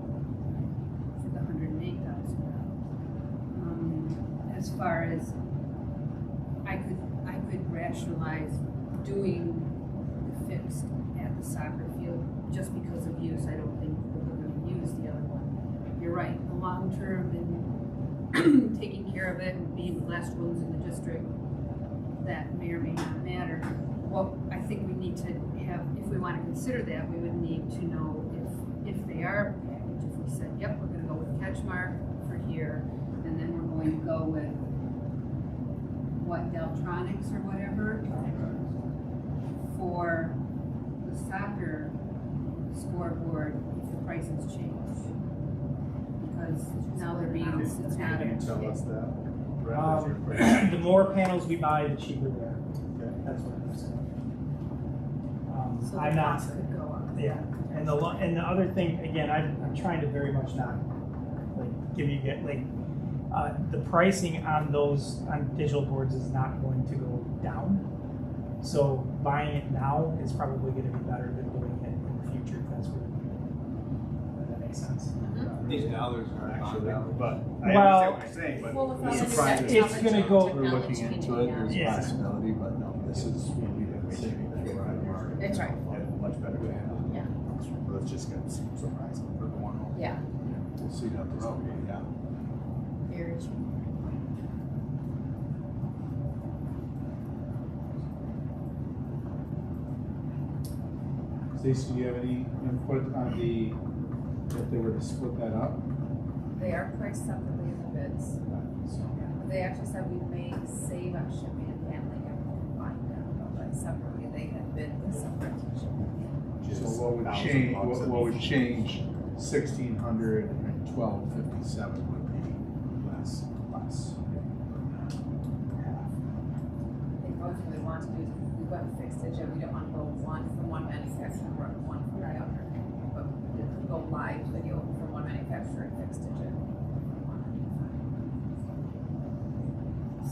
for the $108,000. As far as, I could rationalize doing the fixed at the soccer field just because of use. I don't think that we're gonna use the other one. You're right, the long term and taking care of it and being the last ones in the district, that may or may not matter. Well, I think we need to have, if we wanna consider that, we would need to know if they are packaged. If we said, yep, we're gonna go with CatchMark for here, and then we're going to go with what, Deltronics or whatever, for the soccer scoreboard if the prices change. Because now they're being, it's not. Can you tell us that? Brad, what's your question? The more panels we buy, the cheaper they are. Okay. That's what I'm saying. so the I'm not, cost could go up. yeah, and the other thing, again, I'm trying to very much not, like, give you, the pricing on those, on digital boards is not going to go down. So buying it now is probably gonna be better than doing it in the future, if that's what, if that makes sense. These dollars are Actually, actually, but I Well, understand what you're saying, but Well, with all the the surprise new is It's gonna go- We're looking into it, there's a Yeah. possibility, but no, this is what we have saving for our market. That's right. much better than Yeah. But let's just get surprising for the one hole. Yeah, We'll see down the road, yeah. very true. Stacy, do you have any input on if they were to split that up? They are priced separately in the bids. They actually said we may save on shipping and handling if we combine them, but separately they had bid the separate shipping. So what would change 1,600 and 1,257 would be less. I think most we want to do is we went fixed digit, we don't want to go one from one manufacturer, or one from the other. But we could go live video from one manufacturer and fixed digit.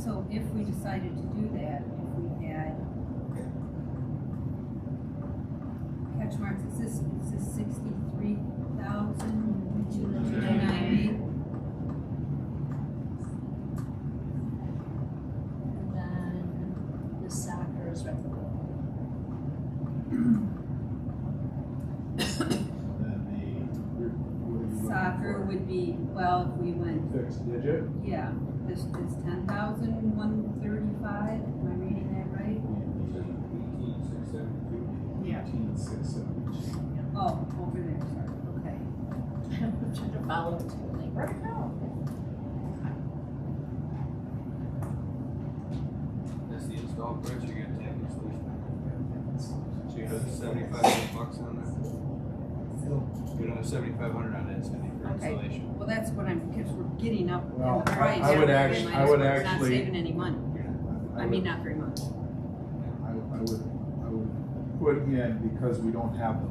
So if we decided to do that, if we had CatchMark, is this 63,290? And then the soccer is replicable. Soccer would be, well, if we went, Fixed digit? yeah, this is 10,135, am I reading that right? 18,672. Oh, over there, sorry, okay. I'm trying to follow it too, like, where'd it go? that's the install price, you're gonna take installation. So you have $7,500 on that? You don't have $7,500 on that, Cindy, for Okay. installation. Well, that's what I'm, because we're getting up in Well, the price. I would Might actually- as I would well, it's not actually- saving any money. I mean, not very much. I would put in, because we don't have a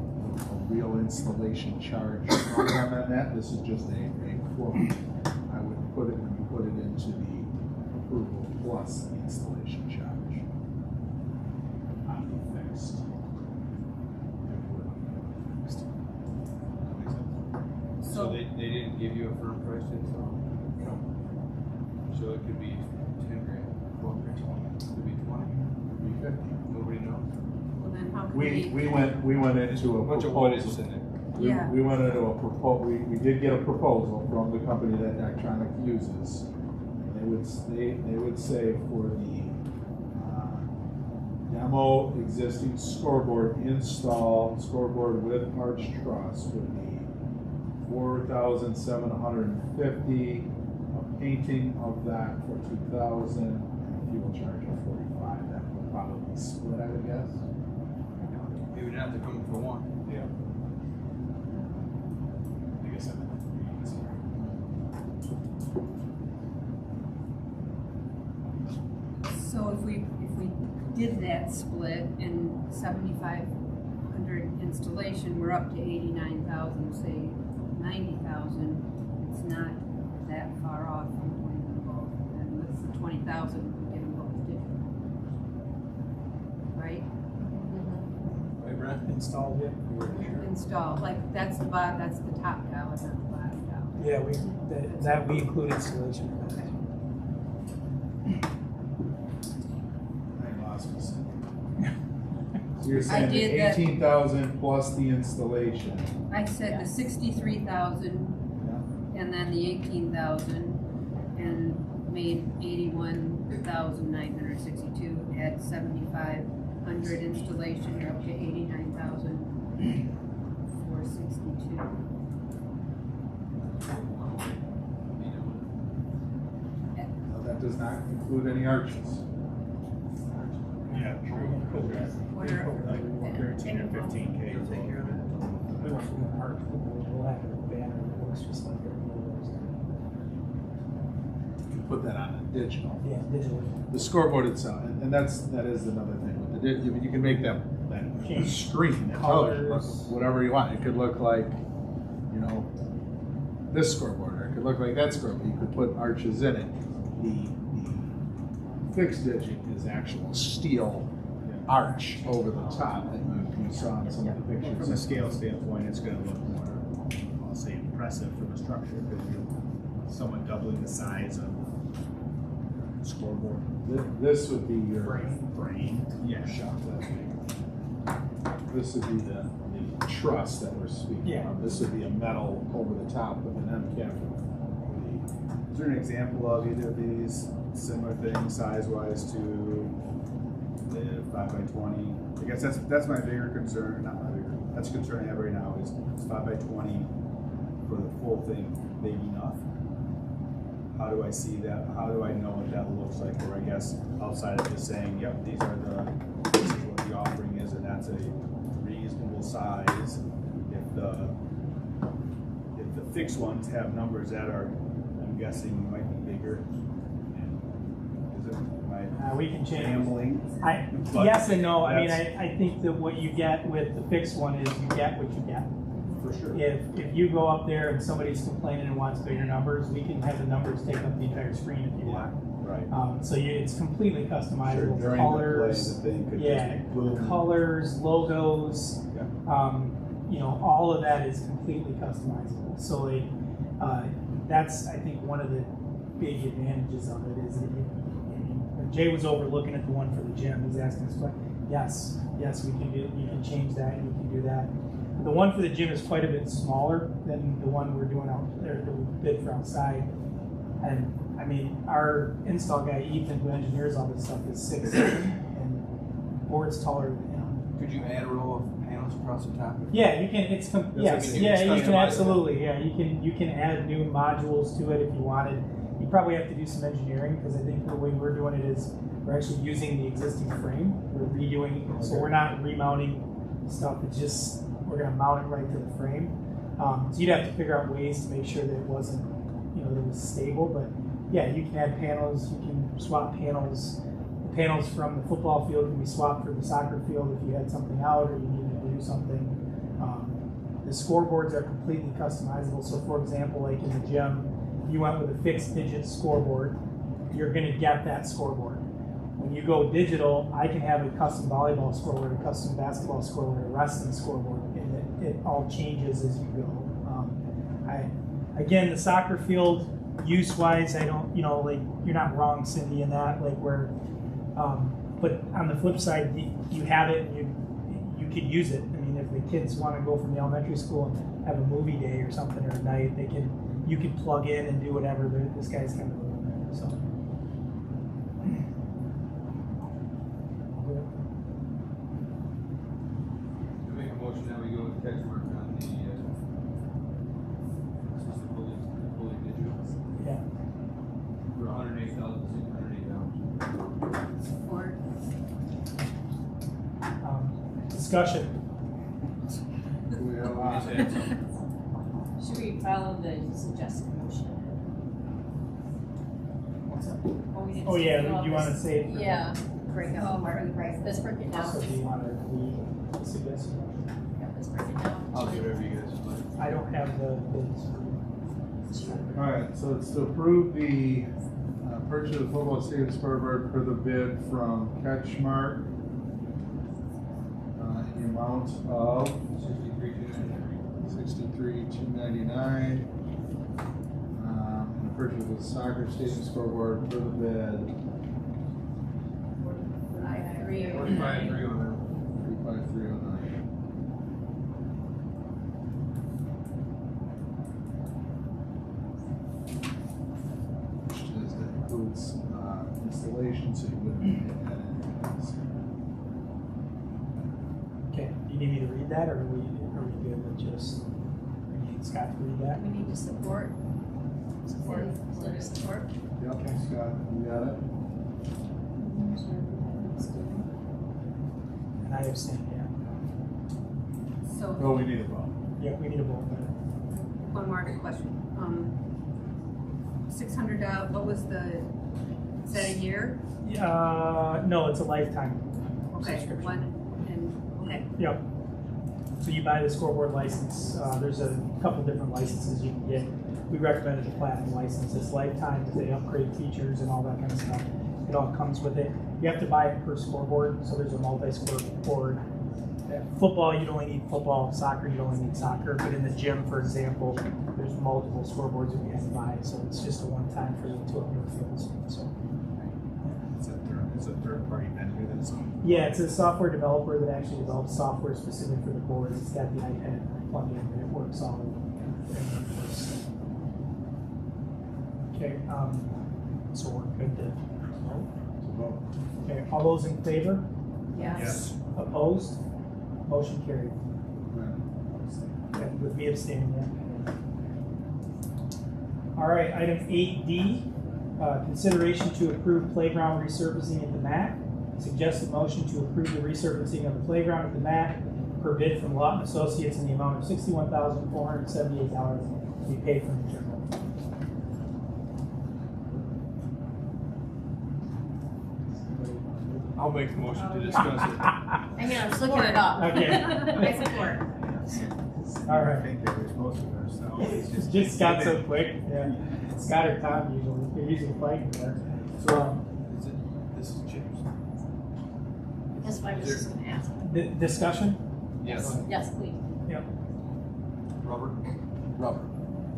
real installation charge on that, this is just a quote. I would put it into the approval plus the installation charge on the fixed. So they didn't give you a firm price to install? No. So it could be 10 grand, 12 grand, could be 20, could be 50, nobody knows. Well, then how can We went into a Bunch of what ifs proposal. in it. Yeah. We went into a proposal, we did get a proposal from the company that Daktronic uses. They would say for the demo existing scoreboard install, scoreboard with arch truss would be $4,750, a painting of that for $2,000, and a fuel charge of $45. That would probably split, I would guess. You would have to come for one. Yeah. I guess I'm So if we did that split and 7,500 installation, we're up to 89,000, say 90,000. It's not that far off from doing them both. And with the 20,000, we get them both digital. Right? Right, Brent? installed it. Installed, like that's the top tower, not the bottom tower. Yeah, that we include installation. I lost my second. So you're saying did the that- 18,000 plus the installation. I said the 63,000 and then the 18,000 and made 81,962. Add 7,500 installation, you're up to 89,462. Now, that does not include any arches. Yeah, true. What are- Like 13 or 15K. You'll take care of it. We won't do an art, we'll have a banner that looks just like every one of You can put that on a digital. those. Yeah, digitally. The scoreboard itself, and that is another thing. With the you can make that screen, that television, look Colors. whatever you want. It could look like, this scoreboard, or it could look like that scoreboard. You could put arches in it. The fixed digit is actual steel arch over the top that you saw in some of the pictures. From a scale standpoint, it's gonna look more, I'll say, impressive from a structure, because you're somewhat doubling the size of scoreboard. This would be your Frame. Yeah. shop that big. This would be the truss that we're speaking Yeah. of. This would be a metal over the top with an end cap. Is there an example of either of these similar things, size-wise, to the 5x20? I guess that's my bigger concern, not my bigger, that's a concern I have right now, is 5x20 for the full thing big enough? How do I see that? How do I know what that looks like? Or I guess outside of just saying, yep, this is what the offering is, and that's a reasonable size. If the fixed ones have numbers that are, I'm guessing, might be bigger. Is it, We can change. gambling? But- Yes and no. I mean, That's- I think that what you get with the fixed one is you get what you get. For sure. If you go up there and somebody's complaining and wants bigger numbers, we can have the numbers take up the entire screen if you want. Right. So it's completely Sure, customizable. during Colors, the play, the thing could yeah, just boom. colors, logos, Yeah. all of that is completely customizable. So that's, I think, one of the big advantages of it is that when Jay was over looking at the one for the gym, he's asking us, yes, we can do, you can change that, and you can do that. The one for the gym is quite a bit smaller than the one we're doing out there, that we bid for outside. And I mean, our install guy, Ethan, who engineers all this stuff, is 6'7", and board's taller than him. Could you add a row of panels across the top? Yeah, you can. like Yes, you yeah, can you can customize it. absolutely. Yeah, you can add new modules to it if you wanted. You probably have to do some engineering because I think the way we're doing it is we're actually using the existing frame. We're redoing, so we're not remounting stuff. It's just we're going to mount it right to the frame. So you'd have to figure out ways to make sure that it wasn't, that it was stable. But yeah, you can add panels. You can swap panels. panels from the football field can be swapped for the soccer field if you had something out or you needed to do something. The scoreboards are completely customizable. So for example, like in the gym, if you went with a fixed digit scoreboard, you're going to get that scoreboard. When you go digital, I can have a custom volleyball scoreboard, a custom basketball scoreboard, a wrestling scoreboard, and it all changes as you go. Again, the soccer field, use-wise, I don't, like, you're not wrong, Cindy, in that, like, where, but on the flip side, you have it, and you could use it. I mean, if the kids want to go from the elementary school and have a movie day or something or a night, you can plug in and do whatever this guy's kind of doing, so. Make a motion that we go with CatchMark on the, fully digital. Yeah. For $108,608. Support. Discussion. We have, Should we follow the suggested motion? Oh yeah, do you want to say? Yeah. Break out market prices. Let's break it So do you down. want to read the suggestion? Yeah, let's break it down. I'll do whatever you guys like. I don't have the bids. all right, so it's to approve the purchase of the football stadium scoreboard per the bid from CatchMark in the amount of $63,299. And the purchase of the soccer stadium scoreboard per the bid 45,309. 35309. Which is, that includes installation, so you wouldn't need to add anything else. Okay, do you need me to read that, or are we good with just, we need Scott to read that? We need to support. Support. Support. Yep, Scott, you got it? And I abstain, yeah. So, No, we need a vote. Yeah, we need a vote. one more question. $600, what was is that a year? No, it's a lifetime Okay, subscription. okay. Yep. So you buy the scoreboard license, there's a couple different licenses you can get. We recommended the platinum license. It's lifetime, they upgrade features and all that kind of stuff. It all comes with it. You have to buy it per scoreboard, so there's a multi-scoreboard. Football, you'd only need football. Soccer, you'd only need soccer. But in the gym, for example, there's multiple scoreboards that we have to buy, so it's just a one-time for the 2 outdoor fields. So. It's a third-party vendor that's on. Yeah, it's a software developer that actually develops software specific for the boards. It's got the iPad plug-in, and it works all. Okay, so we're good to vote? Okay, all those in favor? Yes. Opposed? Motion carried. Okay, with me abstaining, yeah. All right, item 8D, consideration to approve playground resurfacing at the MAC. Suggested motion to approve the resurfacing of the playground at the MAC per bid from Lawton Associates in the amount of $61,478 to be paid from the general. I'll make the motion to discuss it. I mean, I was looking it up. Okay. I support. All I right. think they were supposed to ourselves. It's Just got so quick. Yeah. Scott or Tom usually. They're usually fighting there. So, This is James. That's why I was just gonna ask. discussion? Yes. Yes, please. Yep. Robert? Rubber.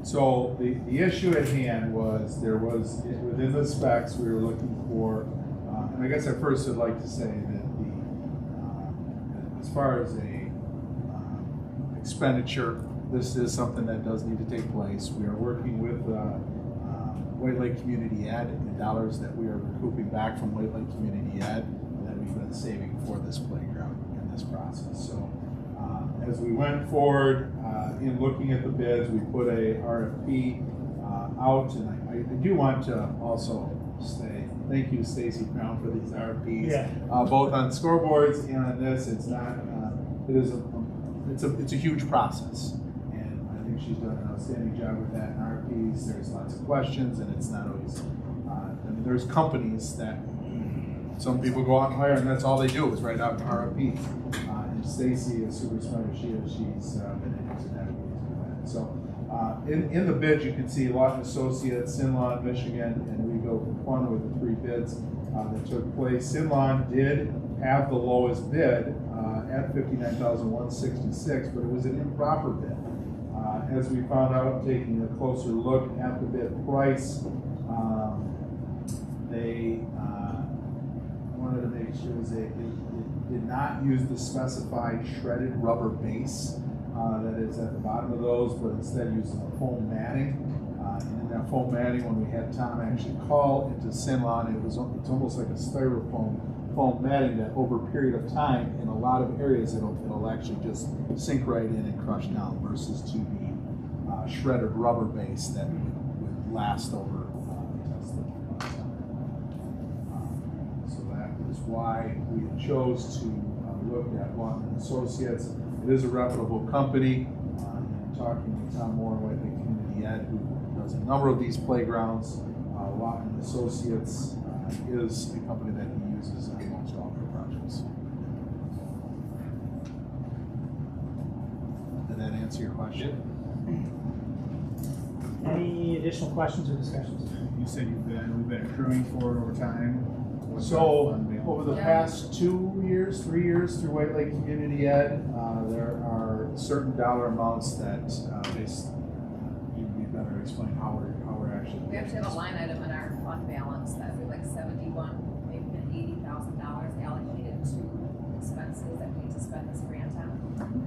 So the issue at hand was, there was, within the specs, we were looking for, and I guess I first would like to say that as far as a expenditure, this is something that does need to take place. We are working with White Lake Community Ed, the dollars that we are recouping back from White Lake Community Ed that we've been saving for this playground in this process. So as we went forward in looking at the bids, we put a RFP out, and I do want to also say thank you, Stacy Brown, for these RFPs, Yeah. both on scoreboards and on this. It's not, it's a huge process, and I think she's done an outstanding job with that in RFPs. There's lots of questions, and it's not always. I mean, there's companies that some people go out and hire, and that's all they do is write out RFPs. And Stacy is super smart as she is. She's been using that. So in the bids, you can see Lawton Associates, Sinlon, Michigan, and we go from one with the 3 bids that took place. Sinlon did have the lowest bid at $59,166, but it was an improper bid. As we found out, taking a closer look at the bid price, they wanted to make sure it did not use the specified shredded rubber base that is at the bottom of those, but instead uses a foam matting. And in that foam matting, when we had Tom actually call into Sinlon, it's almost like a styrofoam foam matting that over a period of time, in a lot of areas, it'll actually just sink right in and crush down, versus to the shredded rubber base that would last over the test of so that is why we chose to look at Lawton Associates. It is a reputable company. Talking to Tom Moore and Whitehall Community Ed, who does a number of these playgrounds, Lawton Associates is a company that he uses on most all their projects. Did that answer your question? Any additional questions or discussions? You said we've been accruing for it over time. So over the past 2 years, 3 years through White Lake Community Ed, there are certain dollar amounts that you'd be better explain how we're actually. We actually have a line item in our fund balance that we like maybe $80,000 allocated to expenses that we need to spend this grant on.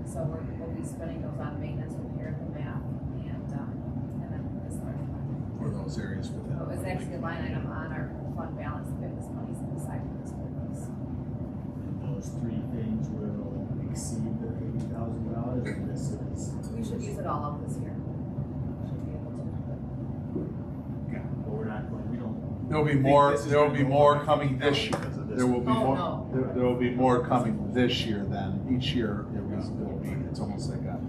So we'll be spending those on maintenance, repair, the map, and then this large fund. For those areas within. So it's actually a line item on our fund balance that this money's set aside for this purpose. Those 3 things will exceed the $80,000, and this is. We should use it all up this year. Should be able to. Yeah, but we're not going. We don't. There will be more. There will be more coming this year. There will be more. No. There will be more coming this year than each year. There will be. It's almost like a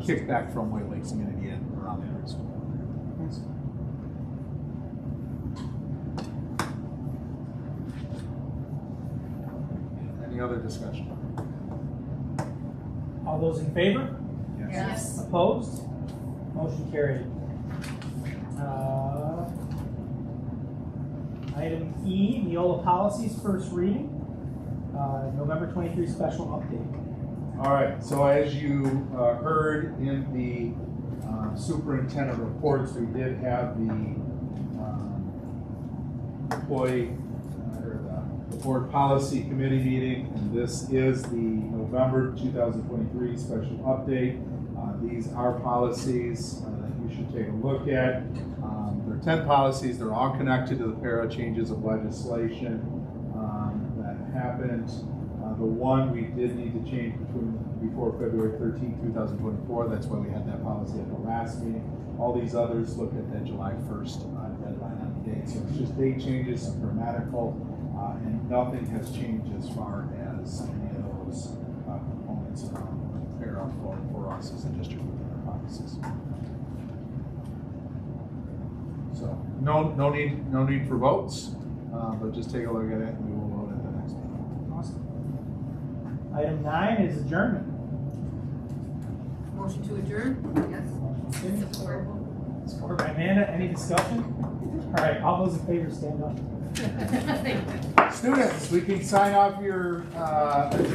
kickback from White Lake Community Ed around the high school. Any other discussion? All those in favor? Yes. Opposed? Motion carried. Item E, Neola policies, first reading. November 23 special update. All right, so as you heard in the superintendent reports, we did have the employee or the board policy committee meeting, and this is the November 2023 special update. These are policies that you should take a look at. There are 10 policies. They're all connected to the para changes of legislation that happened. The one we did need to change before February 13, 2024. That's why we had that policy at the last meeting. All these others look at that July 1st deadline on the date. So it's just date changes, some grammatical, and nothing has changed as far as any of those components around para for us as a district within our policies. So no need for votes, but just take a look at it and we will vote at the next meeting. Awesome. Item 9 is adjournment. Motion to adjourn? Yes. Support. Support by Amanda. Any discussion? All right, all those in favor stand up. Students, we can sign off your agenda.